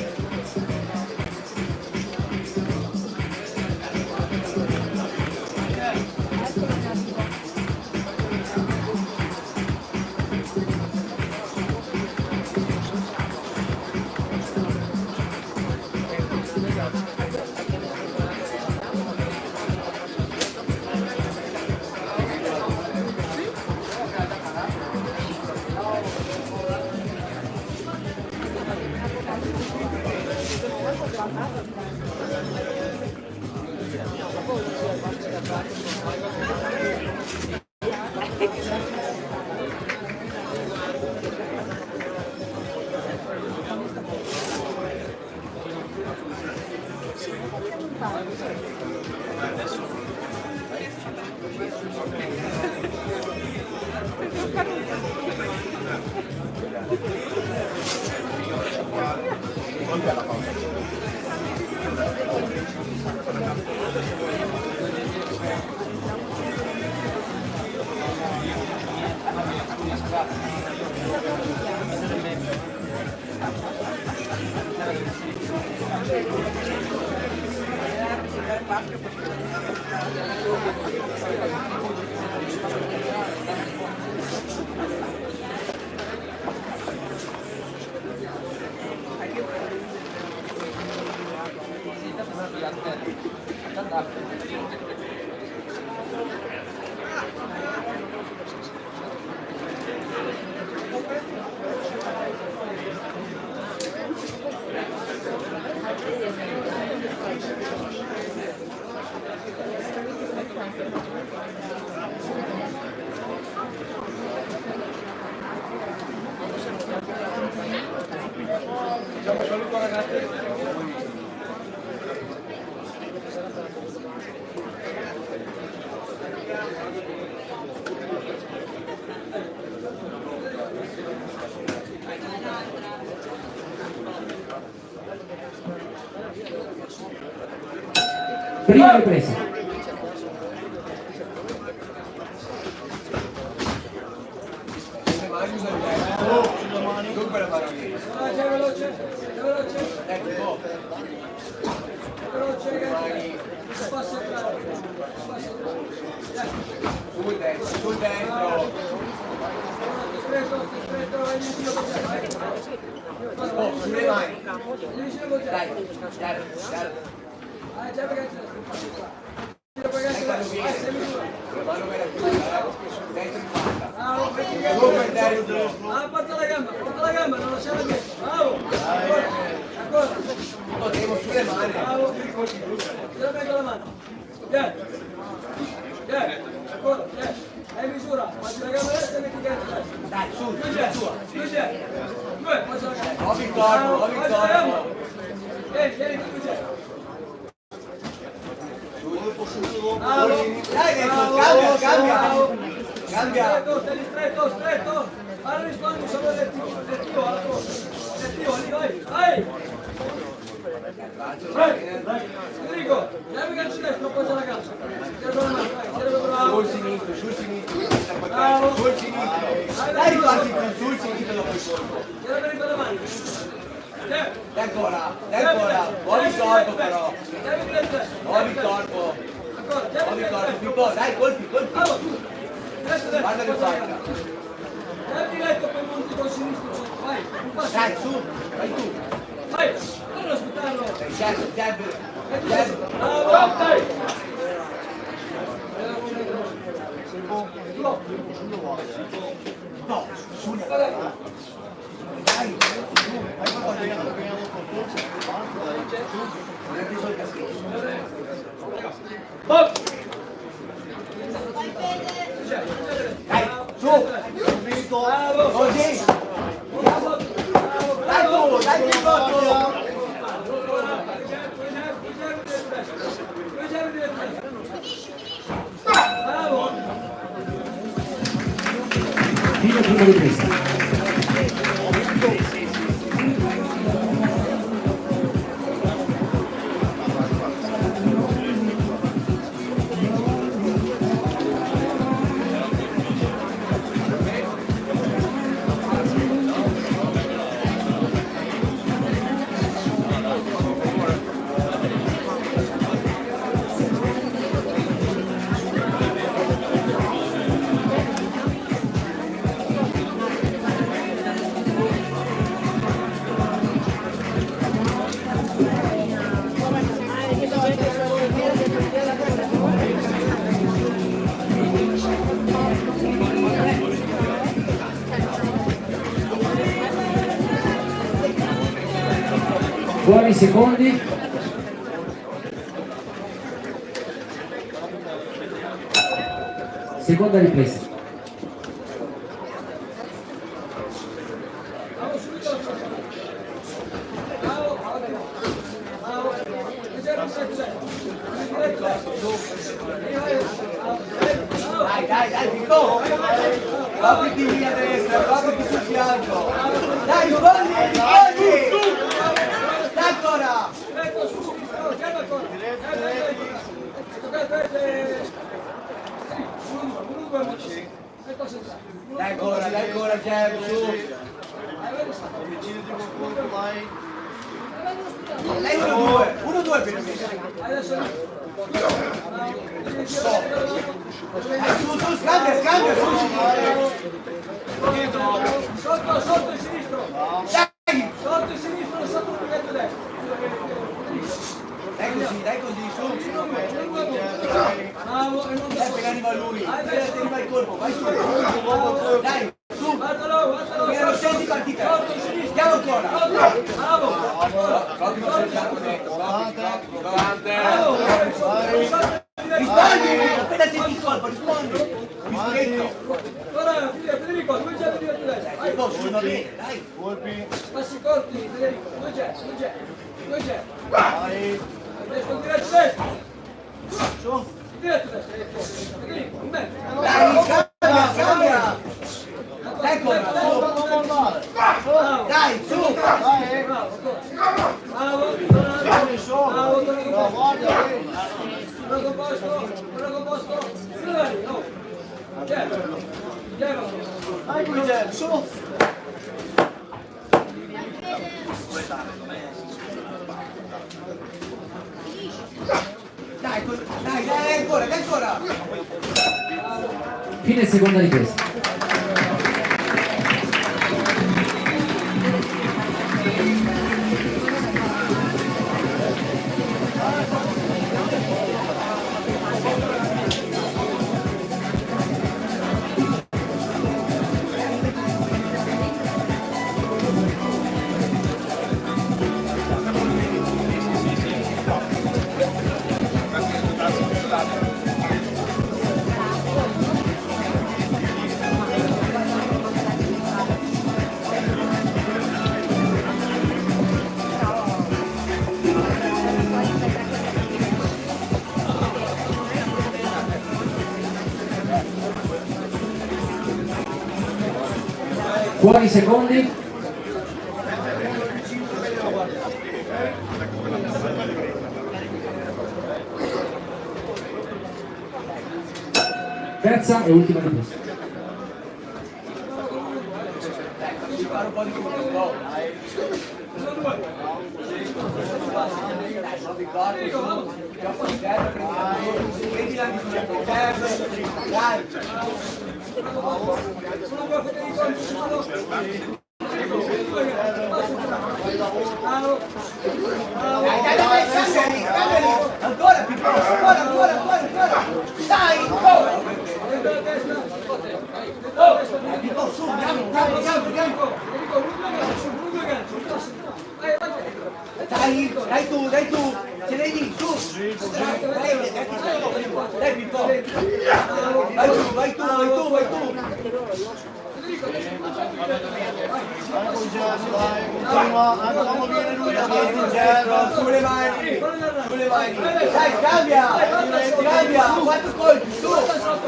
Prima ripresa. Sul dentro. Sulle mani. Dai, porta la gamba, non lasciare dietro. Bravo. lo devo sulle mani. Bravo. Tira bene con la mano. Vieni. Ancora, vieni. Hai misura, facci la gamba destra e metti dentro. Dai, su, Due, faccia la gamba. Ho il corpo. Vieni, tu c'è. Cambia. Stretto. Allora rispondi solo rettivo alla corsa. Rettivo, lì vai. Federico, dai calcio destro, poi la calcia. Tira con la mano, tira con la mano. Sul sinistro, sul sinistro. Dai riparti sul sinistro dopo il colpo. Tira per la mano. Dai ancora. Muovi il corpo però. Muovi il corpo. Pippo, dai, colpi. Guarda che faccia. Dai diretto per monti con sinistro. Vai, un passo. Dai, su, vai tu. Vai, non aspettarlo. Jab. Bravo, dai. No, su. Dai. Dai, su. Così. Dai più sotto. Fine prima ripresa. Buoni secondi. Seconda ripresa. Dai, Pippo! Apriti via destra, apriti sul fianco! Dai, sbagli! Dai ancora! Dai ancora, Jab, su! Dai, 1-2 per me! Su, scambia, Sotto il sinistro. Dai! Sotto il sinistro, sotto il piede destro. Dai così, su! Bravo, e non Pegani a lui! Teniva il colpo, vai su! Dai, su! guardalo. Mi ero senti partita! Andiamo ancora! Bravo. Rispondi! Appena senti il colpo, rispondi! Mi spegno! Ora, Federico, 2 jab diretto destro. Vai, Va bene, dai! passi corti, Federico. 2 jab. Destro, diretto destro. Diretto destro. Federico, in mezzo. Dai, scambia! Dai ancora, su! Dai, su! Bravo. Bravo, composto. No. Jab. Su! Dai ancora! Fine seconda ripresa. Buoni secondi. terza e ultima ripresa. Ancora più ancora. Dai, go su, andiamo. Dai tu, ce l'hai lì, su. Dai Pippo. Vai tu. Sulle mani. Dai, cambia, 4 colpi, su.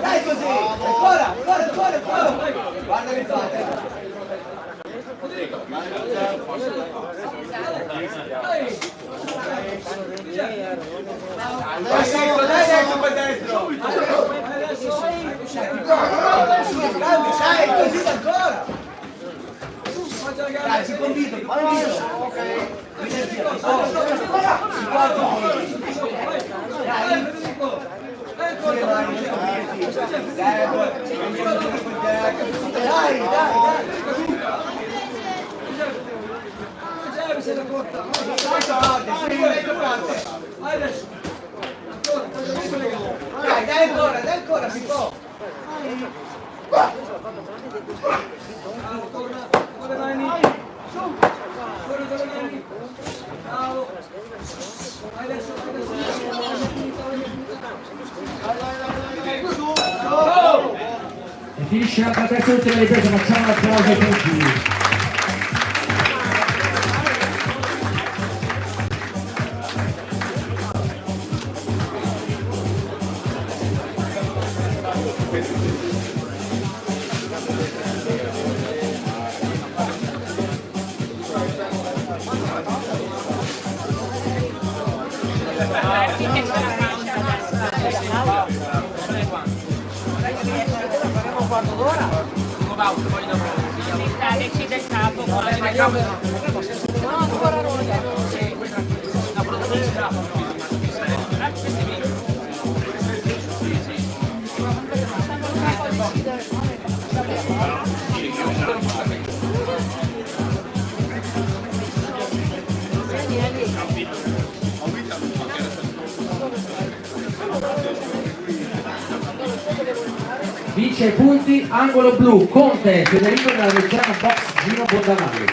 Dai così, ancora. Guarda che fate. Dai adesso per destro. Dai, così ancora. Dai, si convinto. Dai ancora, si può. Con le mani. Bravo. Adesso. E finisce la terza e ultima ripresa, facciamo un applauso ai pugili. Decide il capo, Vince i punti angolo blu Conte Federico della Reggiana Box Gino Bondavalli.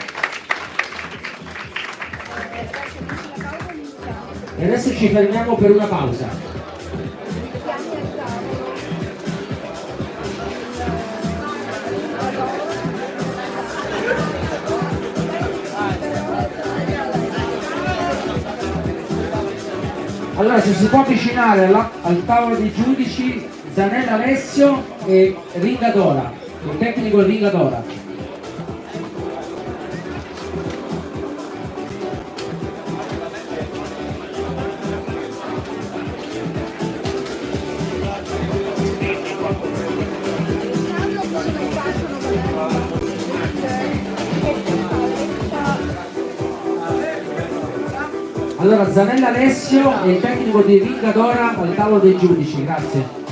E adesso ci fermiamo per una pausa. Allora, se si può avvicinare al tavolo dei giudici Zanella Alessio e Ringadora, il tecnico Ringadora. Allora, Zanella Alessio e il tecnico di Ringadora al tavolo dei giudici, grazie.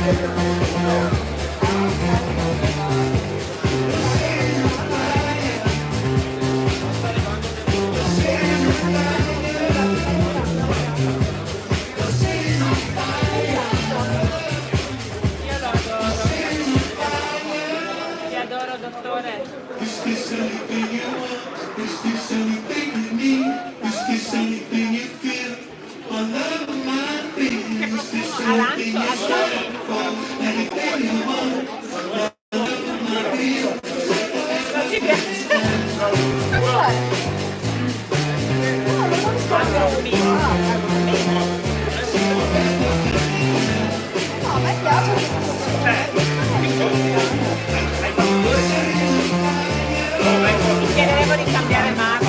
Ti adoro, dottore. Is this anything you want? Is this anything you need? Is this anything you feel? My love, my feelings. Is this anything you're searching for? Anything you want? My love, my feelings. Non ti piace? No, a me piace. Chiederemo di cambiare marca.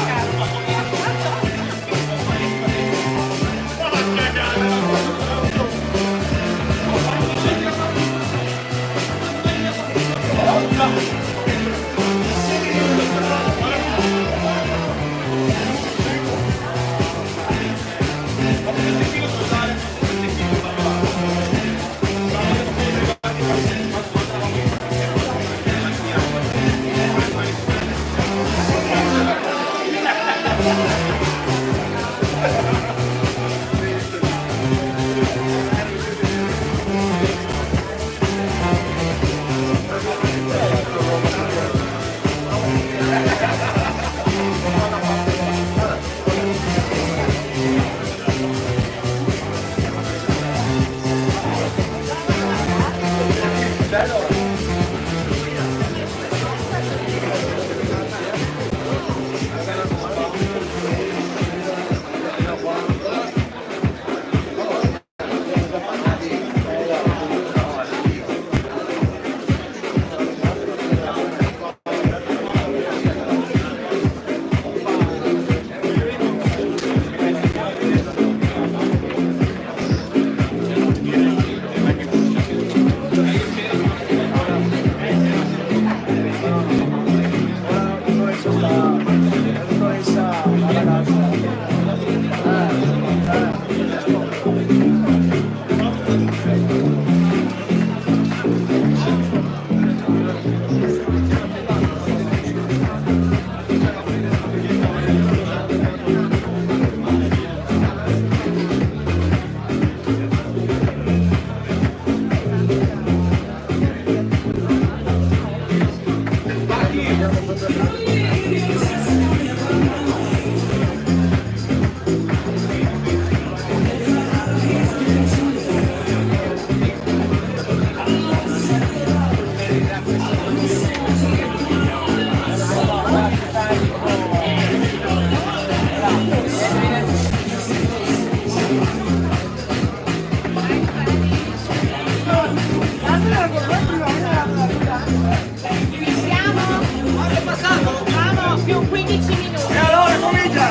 Siamo più 15 minuti. E allora comincia!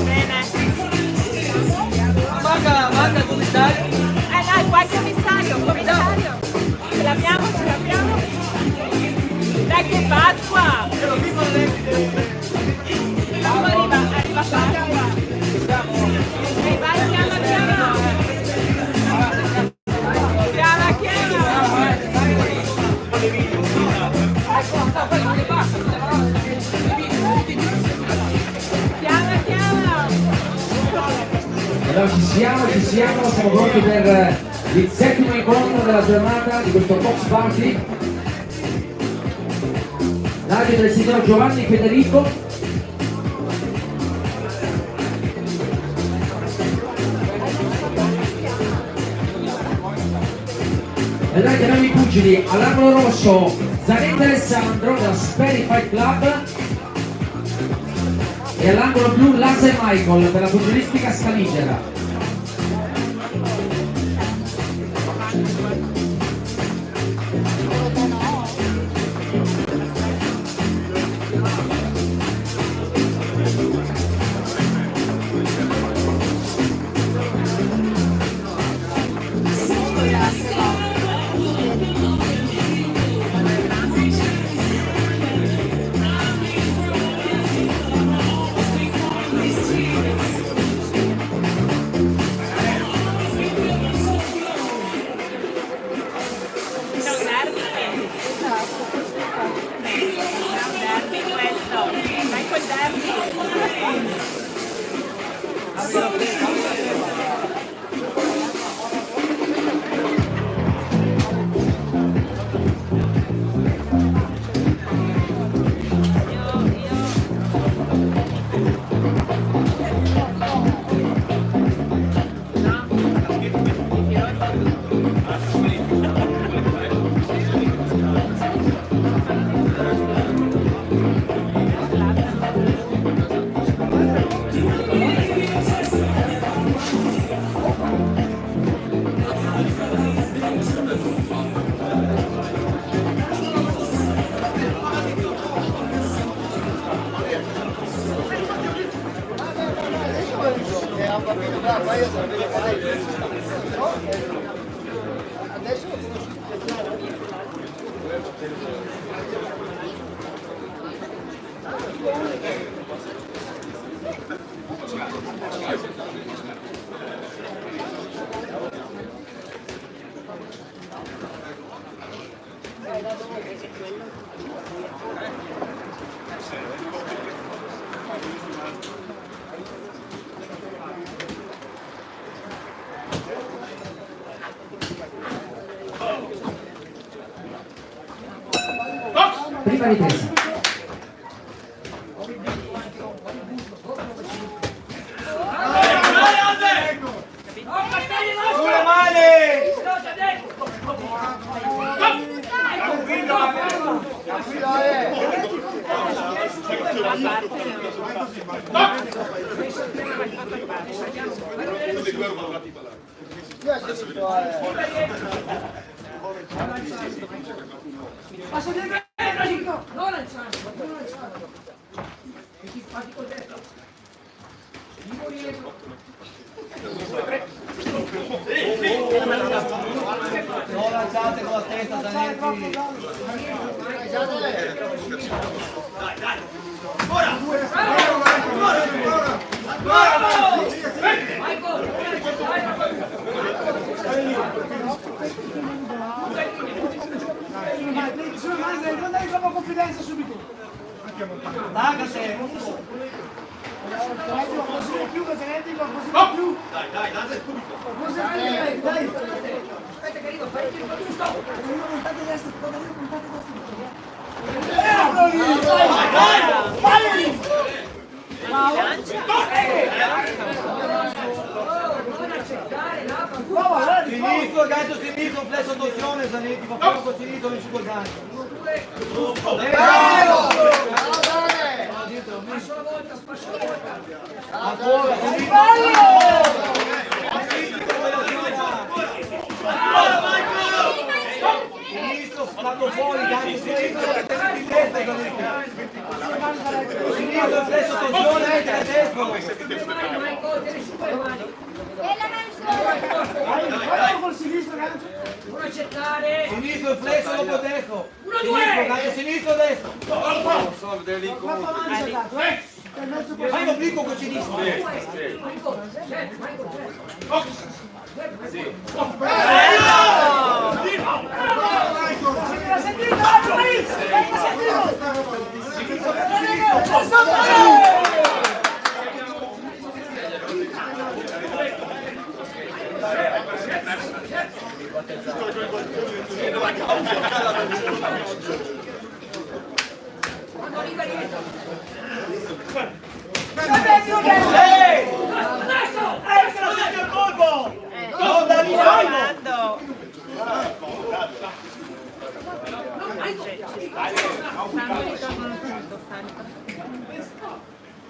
Bene. Manca il commissario. Dai, qua il commissario. Ce l'abbiamo. Dai che Pasqua. Arriva Pasqua. Vai, chiama. Allora ci siamo, siamo pronti per il settimo incontro della giornata di questo box party. Radio del signor Giovanni Federico. E là abbiamo i pugili all'angolo rosso Zanetta Alessandro della Sperry Fight Club e all'angolo blu Lasa e Michael per la pugilistica scaligera. Prima ripresa. Sulle mani! Non lanciate con la testa, Zanetti. Non dai proprio confidenza subito. Dagate. Così più che Zanetti, così più. Dai, date subito. Dai. Aspetta che arrivo, fai il tiro giusto. Sinistro, gancio sinistro, flesso torsione, Zanetti, fa poco sinistro, non ci può gancio. Ancora, sinistro, fatto fuori, gancio sinistro, di testa, Zanetti. Sinistro, flesso torsione, mette a destra. Vai col sinistro, gancio. Non accettare. Sinistro, flesso dopo destro. Sinistro, gancio sinistro, destro. Fai un obliquo con sinistro. Quando arriva dietro. Adesso! Il colpo! Non da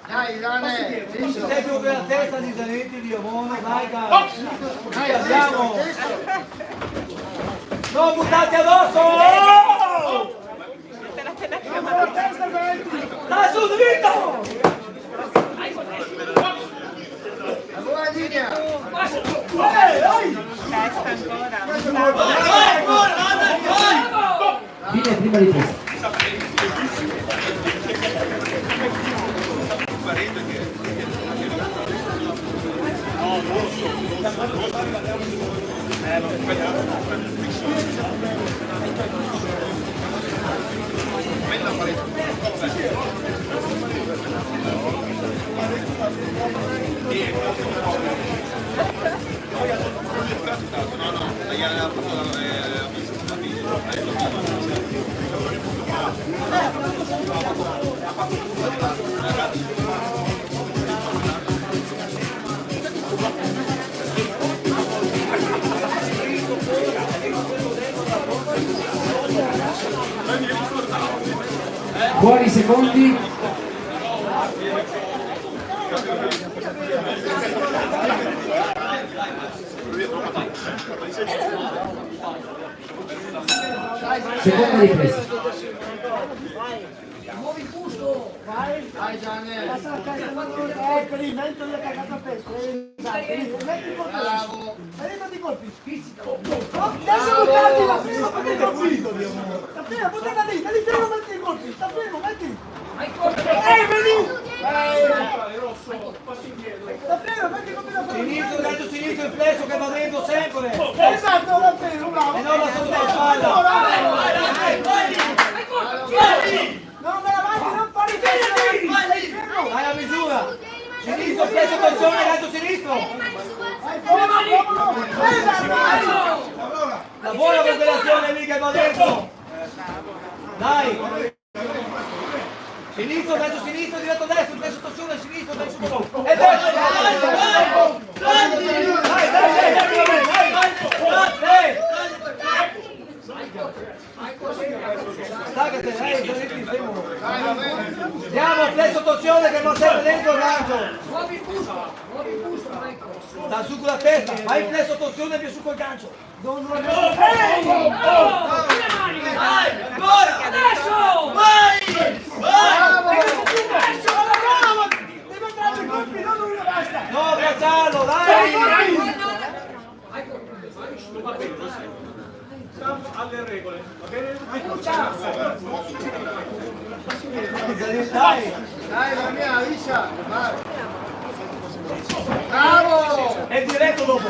Dai, Zane. sei più per la testa di Zanetti, Dio buono, dai caro! Dai, andiamo! Non buttate addosso! Oh! Dai su, dritto! La buona linea. Fine prima ripresa. Fuori secondi. Seconda ripresa. Muovi il busto. Vai, Gianni. Ecco lì, mentre gli ha cagato a pesca. Esatto, lì, metti i colpi. Bravo. Metti i colpi. Pizzica. Adesso buttati la ferma, metti i colpi. Sta fermo, buttata lì, metti fermo, metti i colpi. Sta fermo, metti. Hai colpo. Vedi! Sta fermo, metti i colpi da fermo. Sinistro, gancio sinistro, il flesso che va dentro sempre! Esatto, da fermo, bravo. E non la sotto la spalla! Hai colpo. Non me la mangi, non fare i fermo. Dai la misura! Sinistro, flesso, torsione, gancio sinistro! La buona combinazione lì che va dentro! Dai! Sinistro, mezzo sinistro, diretto destro, mezzo torsione, sinistro, mezzo torsione. E destro, staccate, fermo. Andiamo, flesso torsione che non serve dentro il gancio. Sta su con la testa, vai flesso torsione e più su col gancio. Ancora! Adesso! Vai! No, braccialo, dai! Alle regole, va bene? Dai, la mia, liscia! Bravo! È diretto dopo.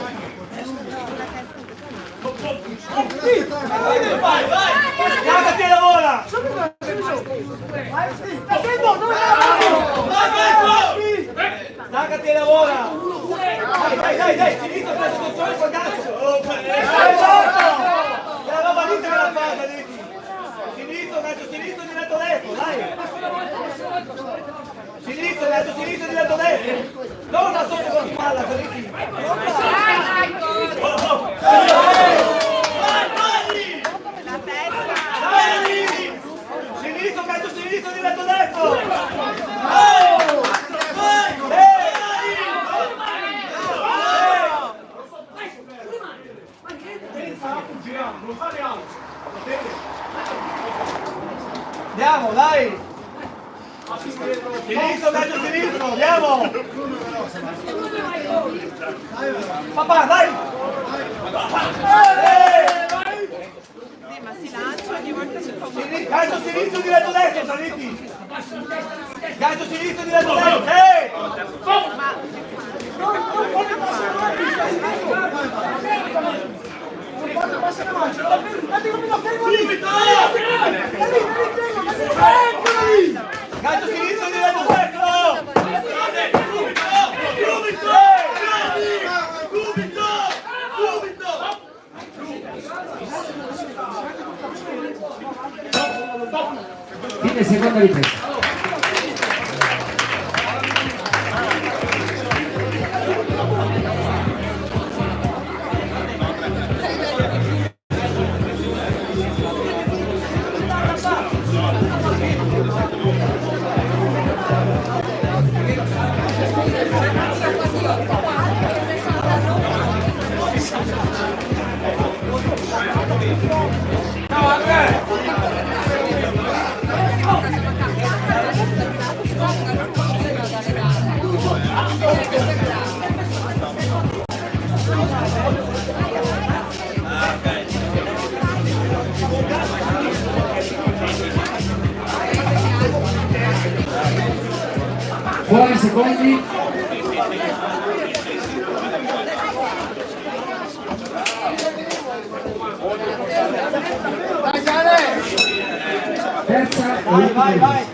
Vai, vai! Staccati e lavora! Staccati e lavora! Dai, finito per scontare col gancio! La roba lì te la fate, Nicky! Sinistro, gancio sinistro, diretto destro, dai! Sinistro, gancio sinistro, diretto destro! Non da sotto con la spalla, Nicky! Sinistro, gancio sinistro, diretto destro! Non fare altro, va bene? Andiamo, dai! Sinistro, gancio sinistro, andiamo! Papà, dai! Sì, ma si lancia ogni volta si fa un... Gancio sinistro, diretto destro, Saliti! Gancio sinistro, diretto destro! Gancio sinistro, diretto destro! Fine seconda ripresa. Fuori secondi. Terza e ultima Vai! ripresa.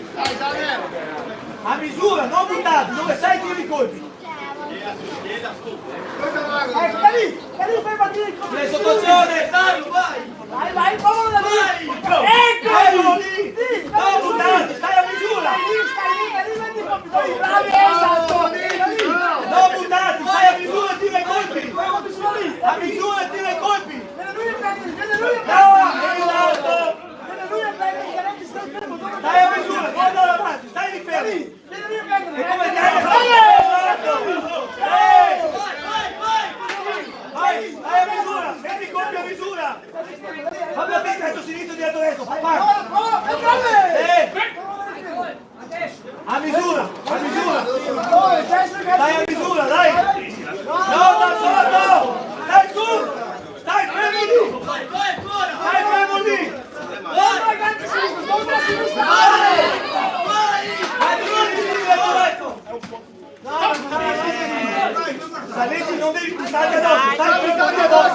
A misura, non buttati, dove sai tiri i colpi! Da lì, fai partire il colpo. Le sottozione, Saro, vai! Vai, povero da lì. Eccolo lì! Non buttati, stai a misura! Bravi, esatto. Non buttati, stai a misura e tira i colpi! A misura e tira i colpi! Viene lui a prendere, No, esatto! stai fermo. Stai a misura, guarda davanti, stai di fermo! Viene lui a prendere. E come esatto! Vai, stai a misura, prendi i colpi a misura! Fammi a te, calcio sinistro dietro destro, papà! A misura, a misura! Dai a misura, dai! No, da sotto! Stai su! Stai fermo lì! Stai fermo lì! Salenti, non devi stare addosso, stai fermo lì e boxa!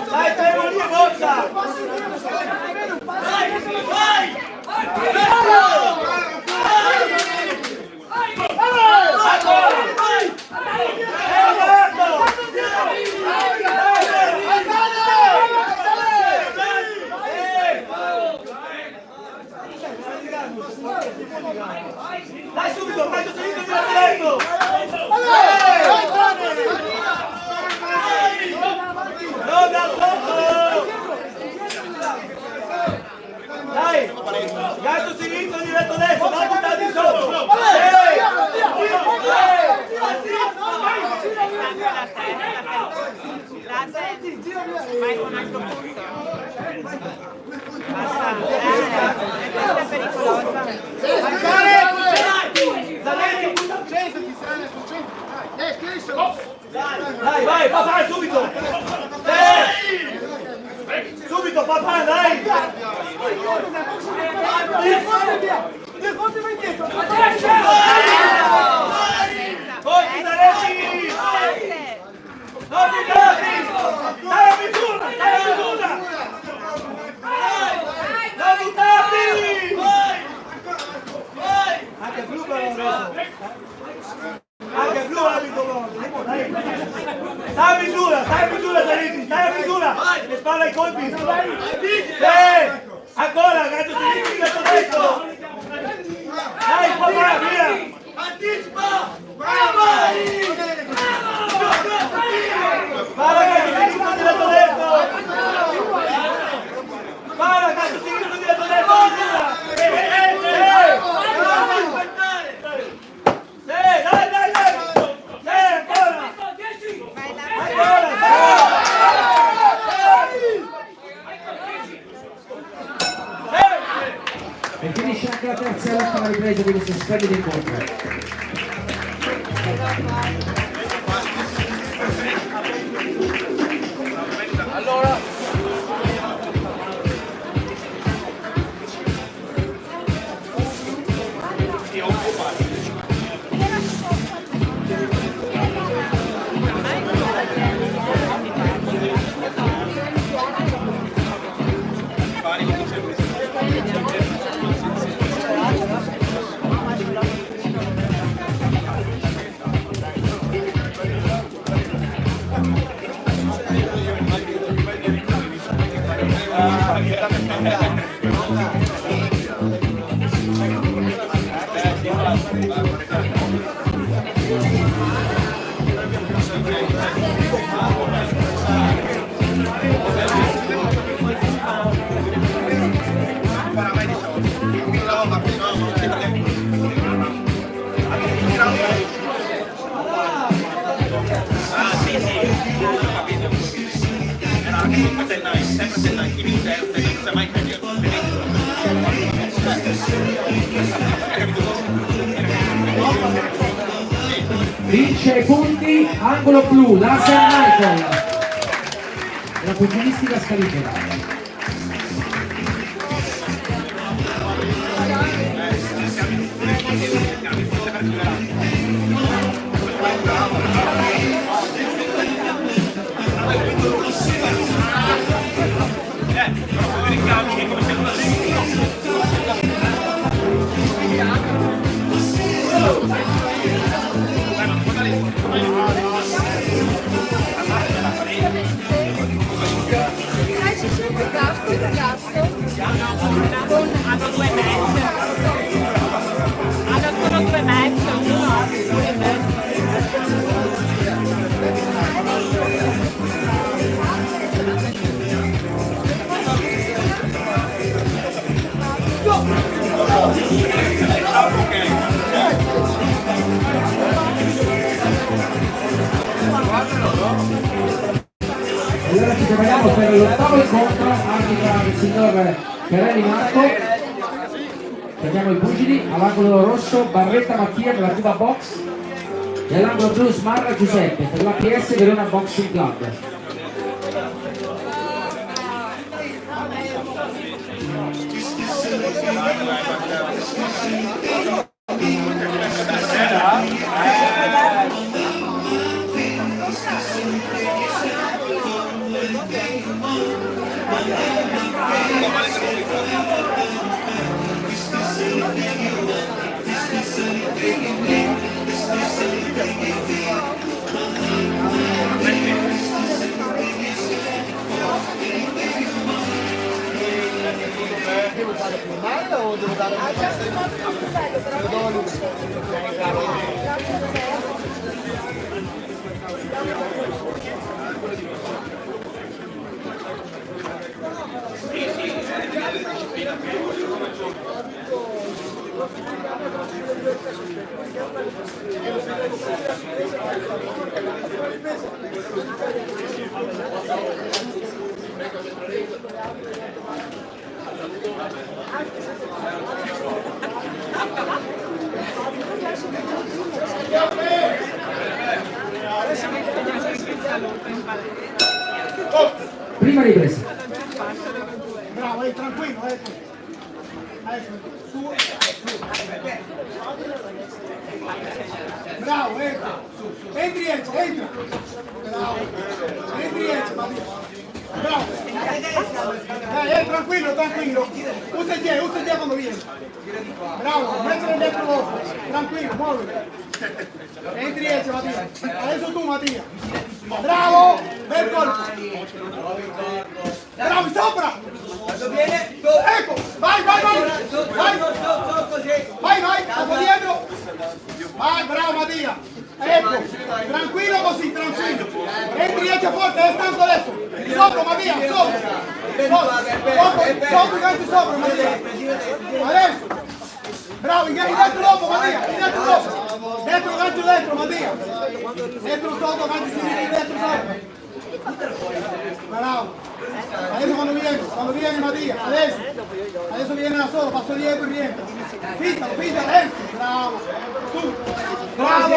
Stai fermo lì e boxa! Vai con altro punto. Basta. Questa è pericolosa. Dai, vai, papà, subito! Subito, papà, dai! Poi ti daresti! Non ti daresti! Dai a misura! Dai a misura! Non buttarti! Anche blu però anche blu abito loro, dai! Stai a misura, Zanetti, stai a misura! E spalla ai colpi! Ancora, cazzo, ti dico detto! Dai, papà, via! Anticipa! Bravo! Spara, cazzo, ti dico diretto detto! Spara, cazzo, ti dico diretto detto! E finisce anche la terza e ultima ripresa di questo splendido incontro. Vince i punti angolo blu, Laser Michael, la pugilistica scalifica. Hanno due match. Hanno solo due match. Allora ci prepariamo per l'ottavo incontro arbitra il signor Perelli Marco. Chiamiamo i pugili, all'angolo rosso Barretta Mattia della Cuba Box e all'angolo blu Smarra Giuseppe per l'APS Verona Boxing Club. Devo dare più male o devo dare un Prima ripresa. Bravo, tranquillo, Adesso, su. Bravo, entri, entra. Bravo. Entri, Mattia. Bravo. Tranquillo. Usa il G quando viene. Bravo, mettilo dentro l'occhio. Tranquillo, muoviti. Entri, Mattia. Adesso tu, Mattia. Bravo, bel colpo. Bravo, sopra. Ecco, vai. Vai, capo dietro. Vai, bravo Mattia. Ecco, tranquillo così, tranquillo. Entri, forte, è stanco adesso. Sopra, Mattia, sopra, gancio sopra, Mattia. Adesso. Bravo, dentro dopo, Mattia, dentro dopo. Dentro, gancio dentro, Mattia. Dentro sotto, gancio sinistro, dentro sopra. Bravo. Adesso quando viene Mattia, adesso viene da solo, passo dietro e rientra. Fintalo, adesso. Bravo. Tu. Bravo.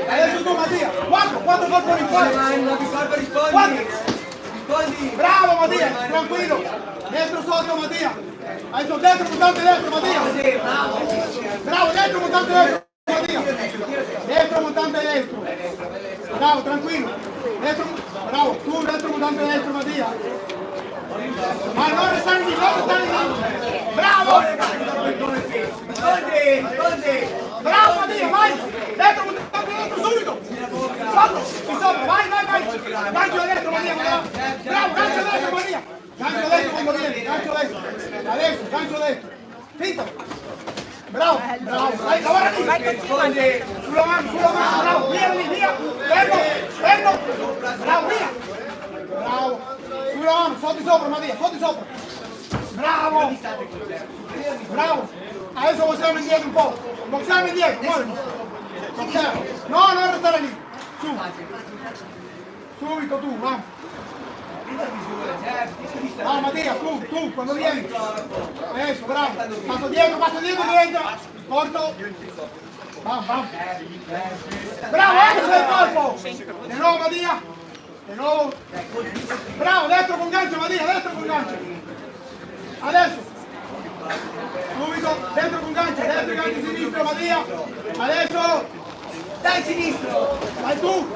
Adesso tu Mattia. Quattro colpo rispondi. Bravo Mattia, tranquillo. Dentro sotto Mattia. Adesso dentro, puntante dentro Mattia. Bravo, dentro, puntante dentro Mattia. Dentro, puntante dentro. Bravo, tranquillo. Dentro, bravo, tu dentro, puntante dentro Mattia. Ma non restare lì. Bravo. Bravo Mattia, vai. Dentro, puntante dentro subito. Sopra, vai. Gancio dentro Mattia. Bravo, gancio dentro Mattia. Gancio dentro quando viene, gancio dentro. Adesso, gancio dentro. Finta. Bravo. Vai, lavora lì. Sulla mano, bravo. Via. Fermo. Bravo, via. Bravo. Sulla mano, sotto sopra, Mattia, Bravo. Adesso boxiamo indietro un po'. Muoviti. No, non restare lì. Su. Subito tu, va. No, Mattia, tu, quando vieni. Adesso, bravo. Passo dietro, rientra. Corto. Bam. Bravo, adesso il colpo. Di nuovo, Mattia. Bravo, dentro con gancio, Mattia, Adesso. Subito, dentro con gancio sinistro, Mattia. Adesso. Dai sinistro. Vai tu.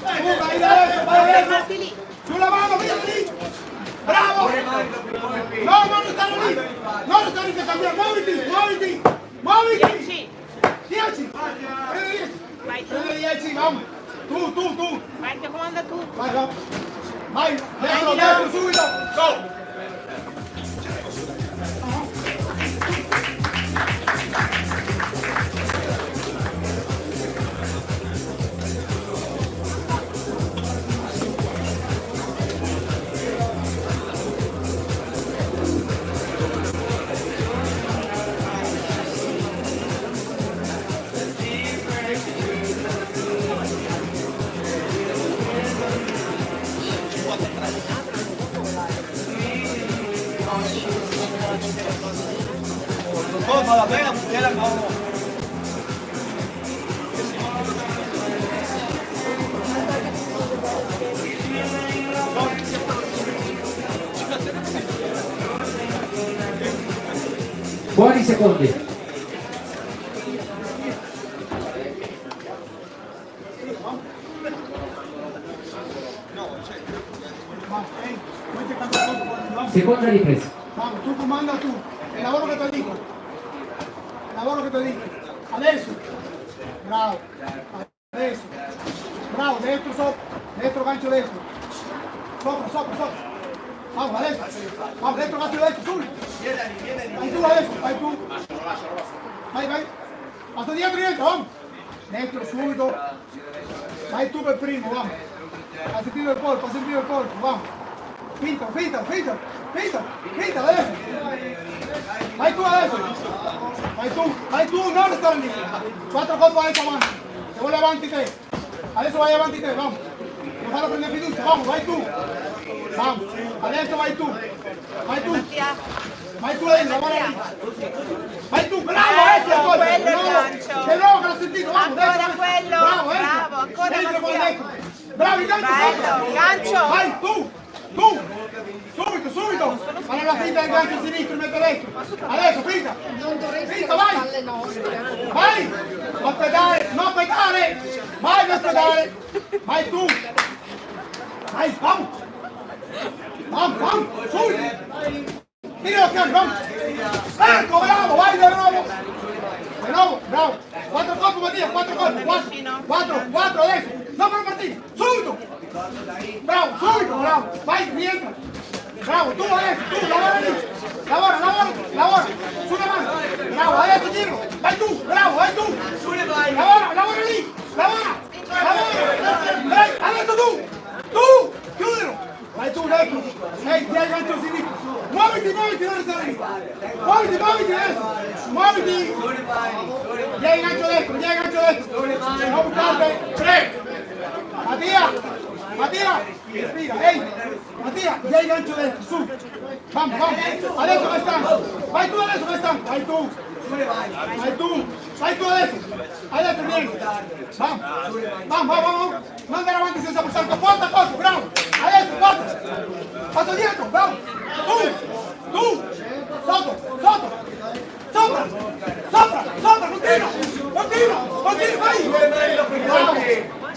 Vai adesso. Sulla mano, via lì! Bravo! No, non stare lì che cambiare, muoviti! 10! Prende 10, vamos! Tu! Vai, che comanda tu! Vai! Dentro, subito! Go! Fala bem, a mulher calma. Buoni secondi. Seconda ripresa. Vamos, tu comanda tu. El lavoro che ti dico. Adesso. Bravo. Bravo, dentro, sopra. Dentro, gancio dentro. Sopra. Vamos, adesso. Vamos, dentro, gancio dentro, subito. Vai tu. Vai. Passo dietro, rientra, vamos. Dentro, subito. Vai tu per primo, vamos. Ha sentito il colpo, vamos. Finta, adesso. Vai tu, non restare lì. 4 colpi adesso avanti. Te vuole avanti te. Adesso vai avanti te, vamos. Non farlo prendere fiducia, vamos, vai tu. Vamos, adesso vai tu. Vai tu dentro, lavora lì. Vai tu, bravo, adesso quello è il gancio. Che nuovo che l'ho sentito, vamos. Ancora quello. Bravo, Ancora dentro, Mattia. dentro. Bravo, il gancio. Bello, gancio. Vai tu. Subito, subito! Fare la finta del gancio sinistro, metto dentro! Adesso, finta! Finta, vai! Vai! Non pedale! Non pedale! Vai, non pedale! Vai tu! Vai, vamos! Vamos, vamos! Subito! Tira lo cambio, vamos! Ecco, bravo! Vai di nuovo! Di nuovo, bravo! 4 colpi, Mattia, 4 colpi! 4 adesso! Non per partire! Subito! Bravo, subito, bravo! Vai, rientra! Bravo, tu adesso, tu, lavora lì! Lavora! Sulle mani! Bravo, adesso giro! Vai tu, bravo, vai tu! Lavora lì! Lavora! Vai, adesso tu! Chiudilo! Vai tu, dentro! Ehi, ti hai il gancio sinistro! Muoviti, non stare lì! Muoviti adesso! Muoviti! Ti hai il gancio dentro! Non buttarti! 3! Mattia! Respira, ehi! Mattia, ti hai il gancio dentro, su! Vamos! Adesso vai stanco! Vai tu adesso, vai stanco! Vai tu adesso! Adesso vieni! Vamos! Non andare avanti senza portare il porta colpo, bravo! Adesso, porta! Passo dietro, bravo! Tu! Sopra! Continua! Vai! Bravo!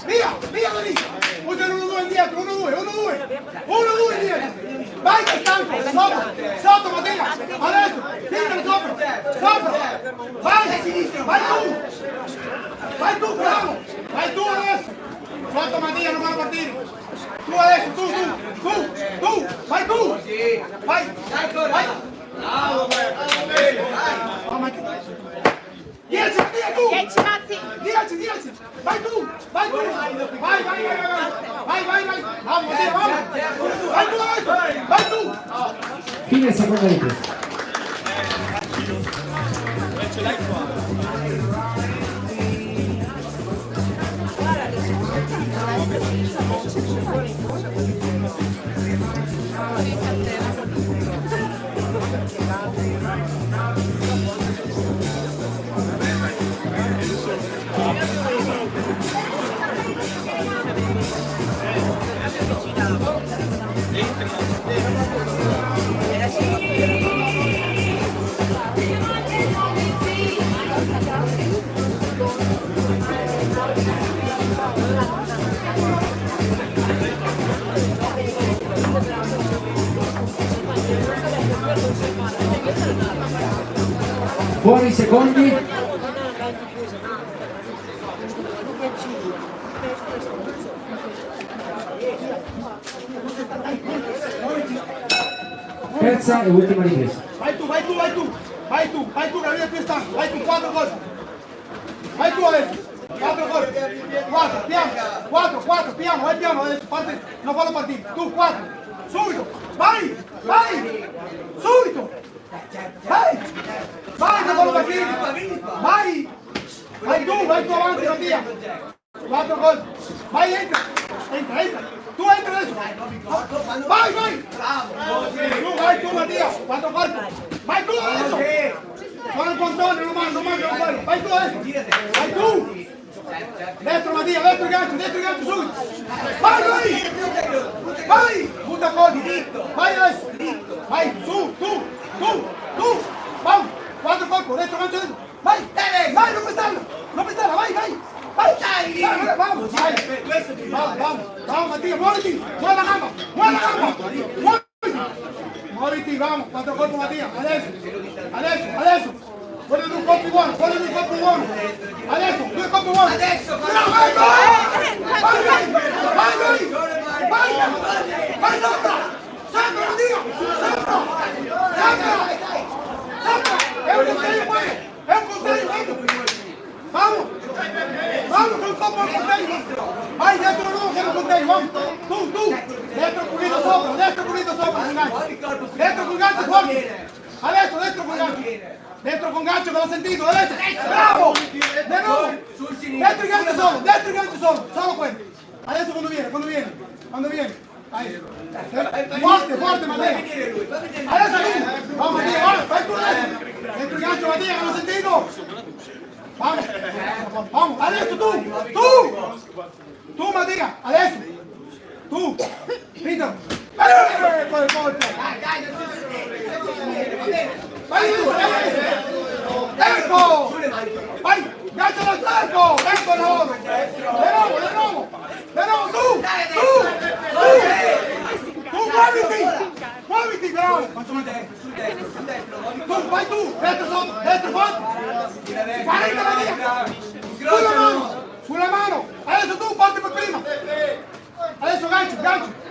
Via da lì! Usa 1-2 indietro, 1-2 indietro! Vai che stanco! Sotto Mattia! Adesso! Tiralo sopra! Vai tu, bravo! Vai tu adesso! Sotto Mattia, non vanno a partire! Tu adesso, tu! Vai tu! Vai! Bravo! 10 Mattia, tu! 10 Matti! 10! Vai tu! Vai! Vamos, Mattia, vamos! Vai tu adesso! Vai tu! Fine seconda ripresa. Fuori i secondi. Terza e ultima ripresa. Vai tu, la via più stanco, vai tu, 4 colpi. Vai tu adesso, 4 colpi, 4, piano, vai piano adesso, parte, non fallo partire, tu, 4, subito, vai, subito, vai, non fallo partire, vai tu avanti, Mattia, 4 colpi, vai, entra, tu entra adesso, vai, vai tu Mattia, 4 colpi, vai tu adesso, sono il contorno, non mando, vai tu adesso, vai tu, dentro Mattia, dentro il gancio subito, vai, butta colpi, vai adesso, vai, su, tu, vamos, 4 colpi, dentro il gancio, vai, non pestarla, vai, vamos Mattia, muoviti, muovi la gamba, muoviti, vamos, 4 colpi Mattia, adesso, voglio 2 colpi buoni, adesso, 2 colpi buoni, bravo, vai sopra, Mattia, sopra, è un conteggio, vamos con il colpo al conteggio, vai dentro nuovo con il conteggio, vamos, tu, dentro pulito sopra, dentro col gancio fuori, adesso dentro con gancio che l'ho sentito, adesso, bravo, di nuovo, dentro il gancio solo quello, adesso quando viene, forte Mattia, adesso tu, vamos Mattia, vai tu adesso, dentro il gancio Mattia che l'ho sentito, vamos, adesso tu Mattia, adesso, tu, Peter, Poi forte! Vai giù! Ecco! Vai! Gaccia da Ecco! Ecco di nuovo! Tu! Muoviti, bravo! Tu, vai tu! Dentro forte! 40 Maria! Sulla mano! Adesso tu parti per prima! Adesso gancio, bravo!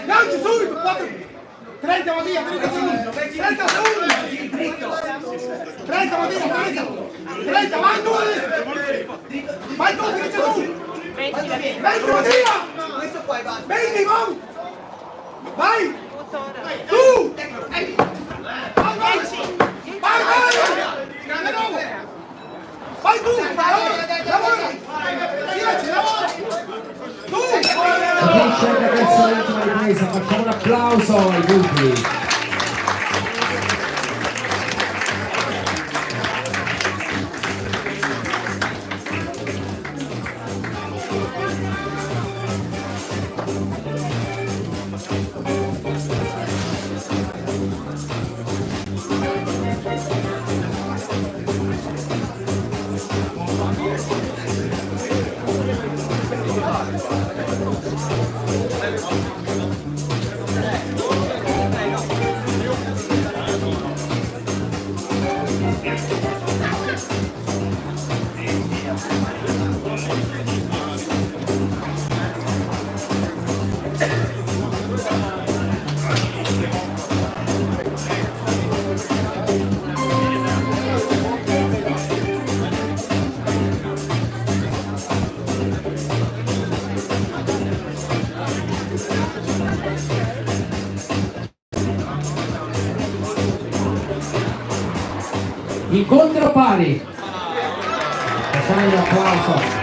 Gancio subito! 30 Mattia, 30 secondi! 30 secondi! 30 Mattia, 30! Vai tu adesso! Vai tu, che c'è tu! 20 Mattia! 20, vamos! Vai! Tu! Vai tu! Lavora! Tu! Finisce anche adesso l'ultima ripresa, facciamo un applauso ai gruppi. Incontro pari. Facciamo un applauso.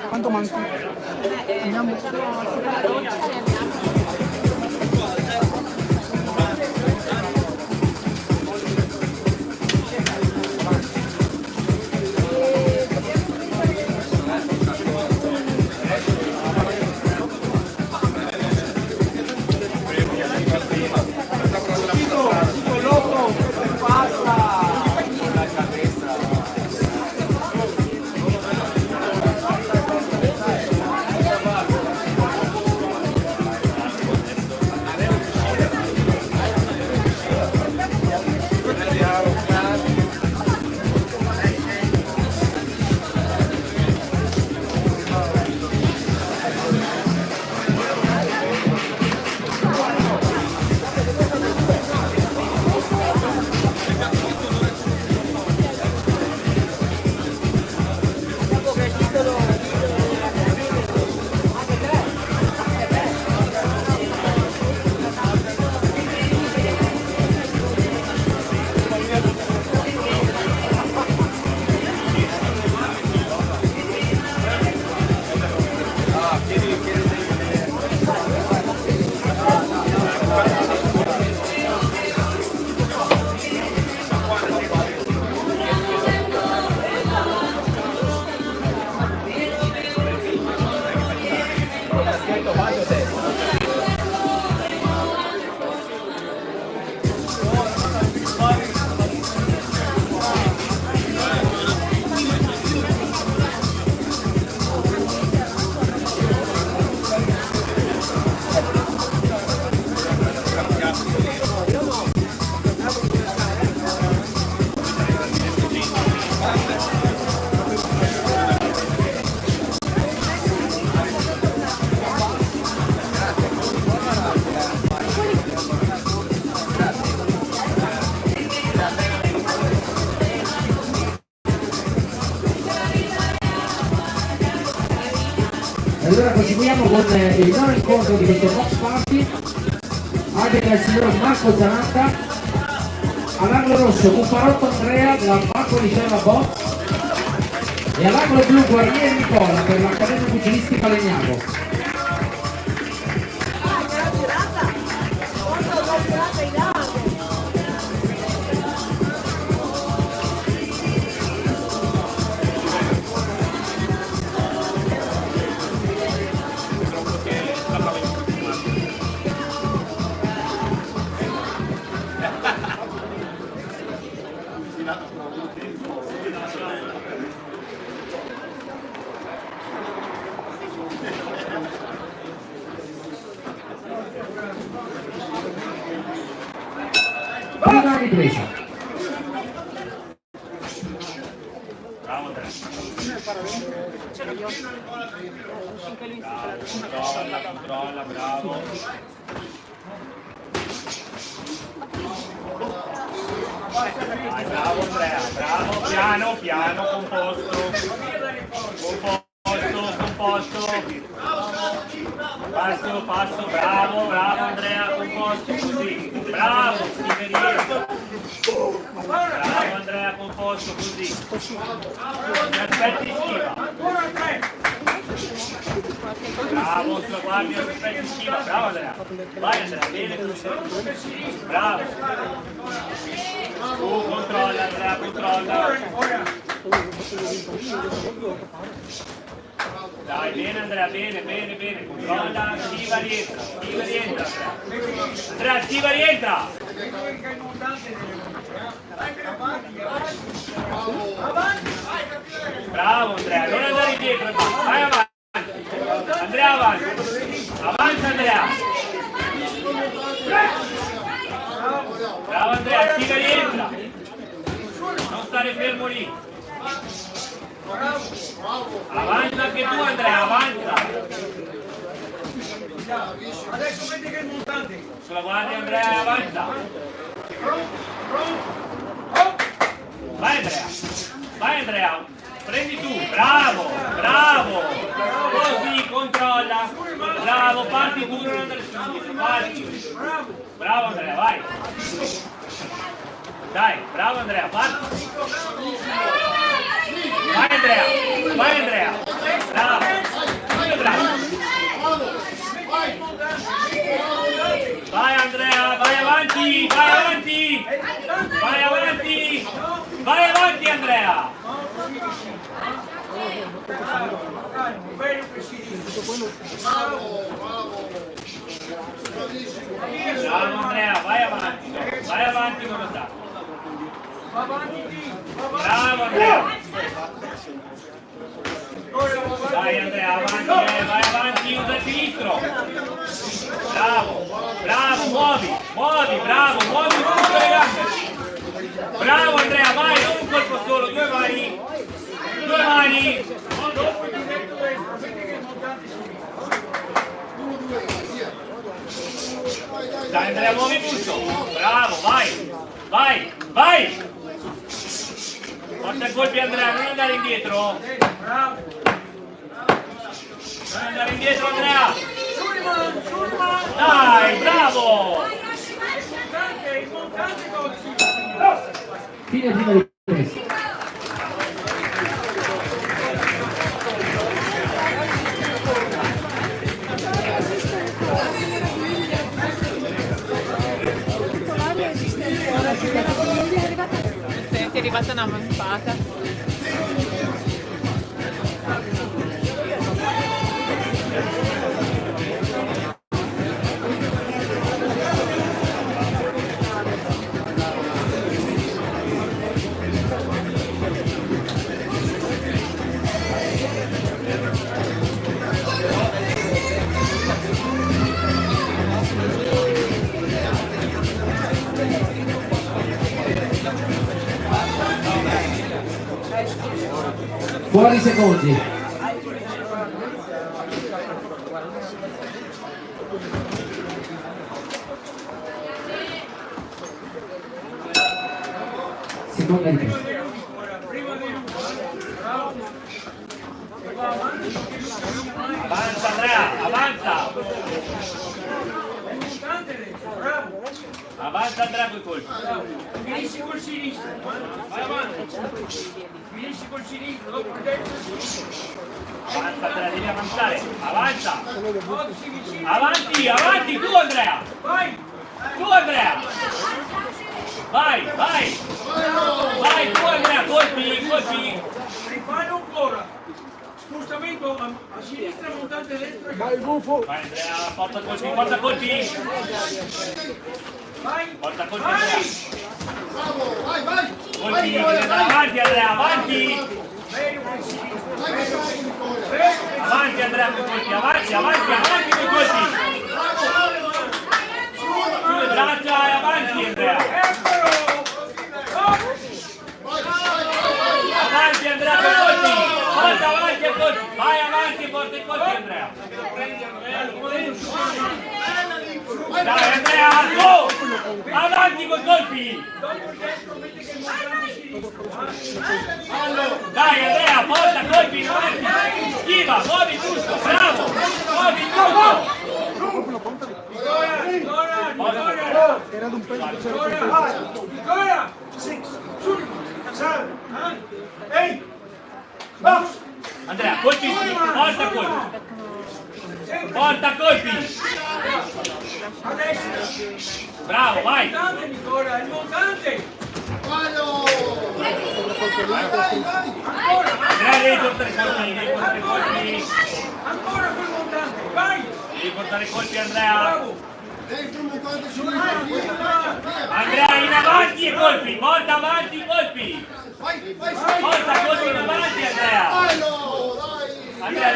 Quanto manca? Andiamo. E allora proseguiamo con il nuovo incontro di questo box party. Arbitra il signor Marco Zanata, all'angolo rosso Cuffarotto Andrea della Marco Licella Box e all'angolo blu Guarnieri Nicola per l'Accademia Pugilistica Legnago. Prima ripresa. Bravo Andrea. Controlla, bravo. Vai, bravo Andrea, bravo, piano, composto. Passo, bravo Andrea, composto, così. Bravo, Siverietto. Bravo Andrea, composto, così. Ti aspetti Schiva. Bravo, sulla guardia, ti aspetti Schiva. Bravo Andrea. Vai Andrea, bene. Bravo. Controlla Andrea, controlla. Dai, bene Andrea, bene. Controlla, Schiva rientra. Andrea, Schiva rientra. Bravo Andrea, non andare indietro, vai avanti. Andrea avanti. Avanza Andrea. Bravo Andrea, Schiva rientra. Non stare fermo lì. Avanza anche tu Andrea, avanza. Adesso vedi che è il montante. Sulla guardia Andrea, avanza. Vai Andrea, prendi tu, bravo. Così, controlla. Bravo, parti tu, non andare su. Parti. Bravo Andrea, vai. Dai, bravo Andrea, parti. Vai Andrea. Bravo. Vai Andrea, vai avanti Andrea. Bravo Andrea, vai avanti come sta. Bravo Andrea. Dai Andrea, vai avanti, usa il sinistro. Bravo, muovi tutto le gambe. Bravo Andrea, vai, non un colpo solo, due mani. Dai Andrea, muovi tutto. Bravo, vai. Porta colpi Andrea, non andare indietro. Andrea. Dai, bravo. Fine prima ripresa. Ti è arrivata una mampata. Fuori secondi. Seconda ripresa. Avanza Bravo. Avanza Andrea con i colpi. Finisci col sinistro. Vai avanti. Finisci col sinistro, dopo il destro. Avanza Andrea, devi avanzare. Avanza. Oggi vicino. Avanti, avanti, tu Andrea. Vai. Tu Andrea. Vai, vai. Vai, tu Andrea, colpi, colpi. Rifallo ancora. Spostamento a sinistra, montante destra. Vai Gufo. Vai Andrea, porta colpi, porta colpi. Vai. Porta colpi Vai. Andrea. Vai, vai. Colpi, avanti Andrea, avanti. Avanti Andrea con i colpi, avanti, avanti, avanti con i colpi. Sulle braccia e avanti Andrea. Avanti Andrea con i colpi. Porta avanti e colpi. Vai avanti e porta i colpi Andrea. Dai Andrea, su! Avanti con i colpi. Dai Andrea, porta colpi in avanti. Schiva, muovi giusto, bravo. Muovi giusto. Era un pezzo. Ancora. 6, 7, 8, box! Andrea, colpi, porta colpi. Porta colpi. Adesso. Bravo, vai. Il montante Nicola, il montante. Andrea, devi portare colpi, devi portare colpi. Ancora quel montante. Vai. Devi portare colpi Andrea. Bravo. Andrea, in avanti e colpi. Porta avanti i colpi. Porta colpi in avanti Andrea. Andrea,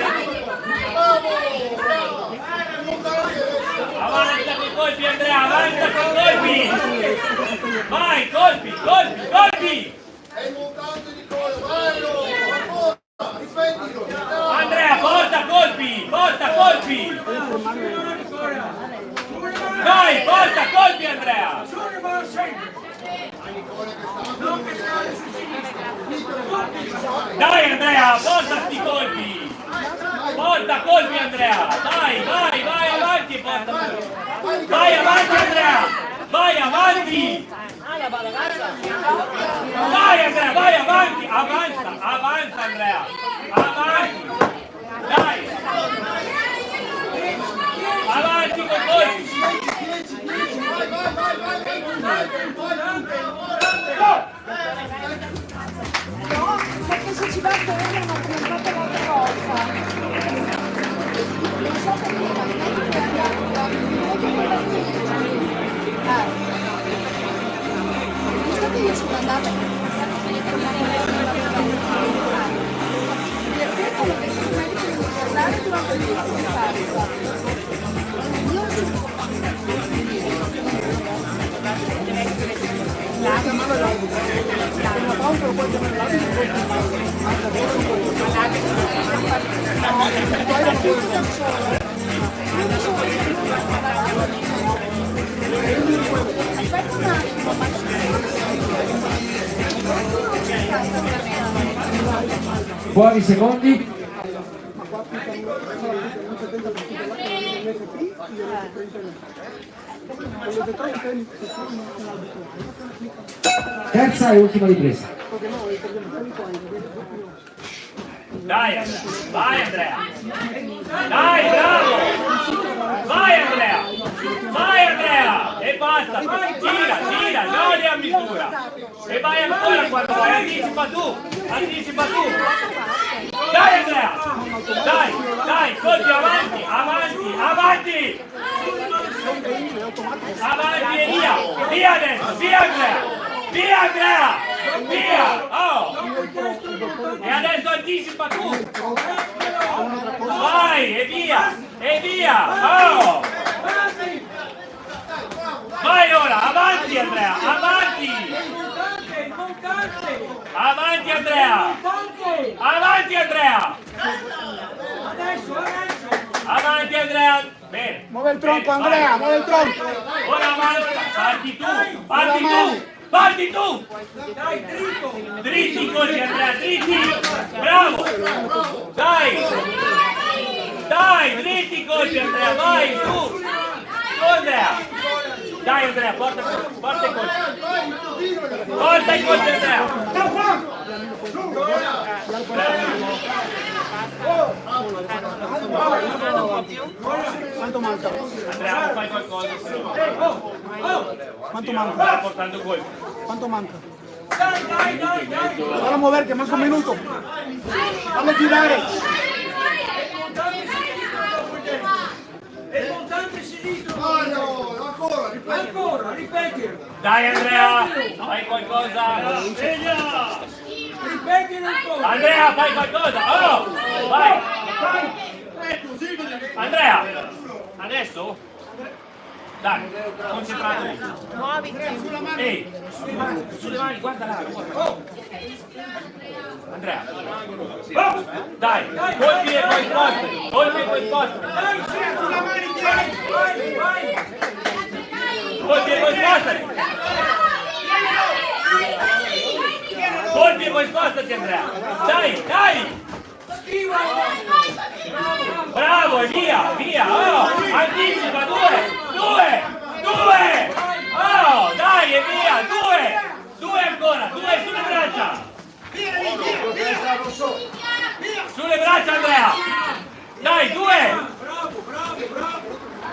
avanza con i colpi Andrea, avanza con i colpi. Vai, colpi, colpi, colpi. Andrea, porta colpi, porta colpi. Vai, porta colpi Andrea. Giorgio va sempre. Non che stare sul sinistro. Dai Andrea, porta sti colpi. Porta colpi Andrea. Dai, vai, vai avanti e porta colpi. Vai avanti Andrea. Vai avanti. Vai Andrea, vai avanti. Avanza, avanza Andrea. Avanti. Dai. Avanti con colpi. No, perché se ci va bene non ti ho fatto l'altra volta. Non so perché, ma non è che visto che io sono andata perché quello che sono medico di guardare durante il giorno di aspetta un attimo, ma Buoni secondi. Terza e ultima ripresa. Dai Andrea, vai Andrea. Dai, bravo. Vai Andrea. Vai Andrea. E basta. Gira, gira, non è a misura. E vai ancora quando vuoi. Anticipa tu. Anticipa tu. Dai Andrea. Dai, dai, colpi avanti, avanti, avanti. Avanti e via. Via adesso, via Andrea. Via Andrea. Via. Oh. E adesso anticipa tu. Vai, e via. E via. Oh. Vai ora, avanti Andrea, avanti. Il montante. Avanti Andrea. Avanti Andrea. Adesso, adesso. Avanti Andrea. Bene. Muove il tronco Bene, Andrea, vai. muove il tronco. Ora avanti. Parti tu. Parti tu. Parti tu. Dai, dritto. Dritti i colpi Andrea, dritti. Bravo. Dai. Dai, dritti. Metti i colpi Andrea, vai, su! Su Andrea! Dai Andrea, porta i colpi! Porta i colpi Andrea! Quanto manca? Andrea, non fai qualcosa, se no. Quanto Sta manca? portando colpi. Quanto manca? Fallo muovere che manca un minuto. Fallo girare. E il montante sinistro. Ancora, ripeti. Dai Andrea, fai qualcosa. Ripeti ancora. Andrea, fai qualcosa. Oh, vai. Andrea, adesso? Dai, concentrato. Ehi, sulle mani, guarda là. Andrea. Dai, colpi e poi spostati. Colpi e poi spostati. Colpi e poi spostati. Colpi e poi spostati Andrea. Dai, dai. Bravo, e via, via. Oh, anticipa, 2. Oh, dai, e via, 2 ancora, 2 sulle braccia. Sulle braccia Andrea. Dai, 2.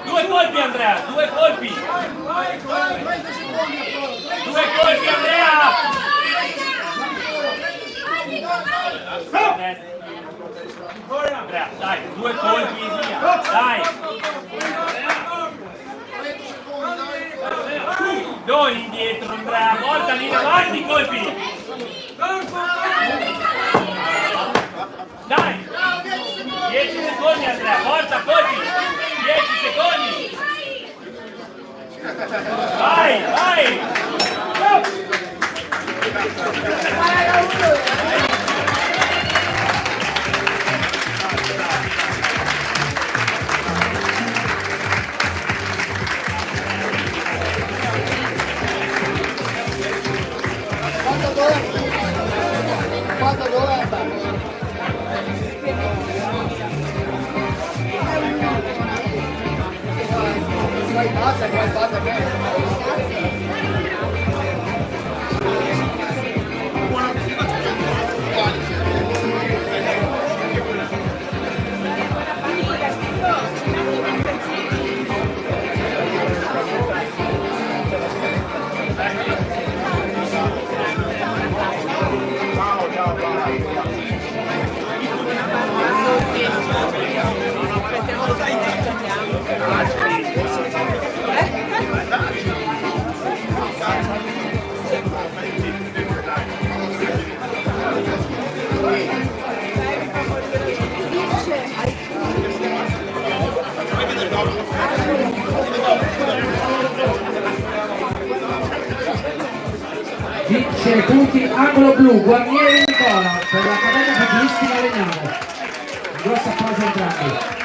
2 colpi Andrea, 2 colpi. 2 colpi Andrea. Andrea, dai, 2 colpi e via. Dai. Non indietro Andrea, volta lì in avanti colpi. Dai. 10 secondi Andrea, forza colpi. 10 secondi. Vai, vai. Vince punti angolo blu, Guarnieri Nicola per l'Accademia Pugilistica Legnano. Grossa applauso a entrambi.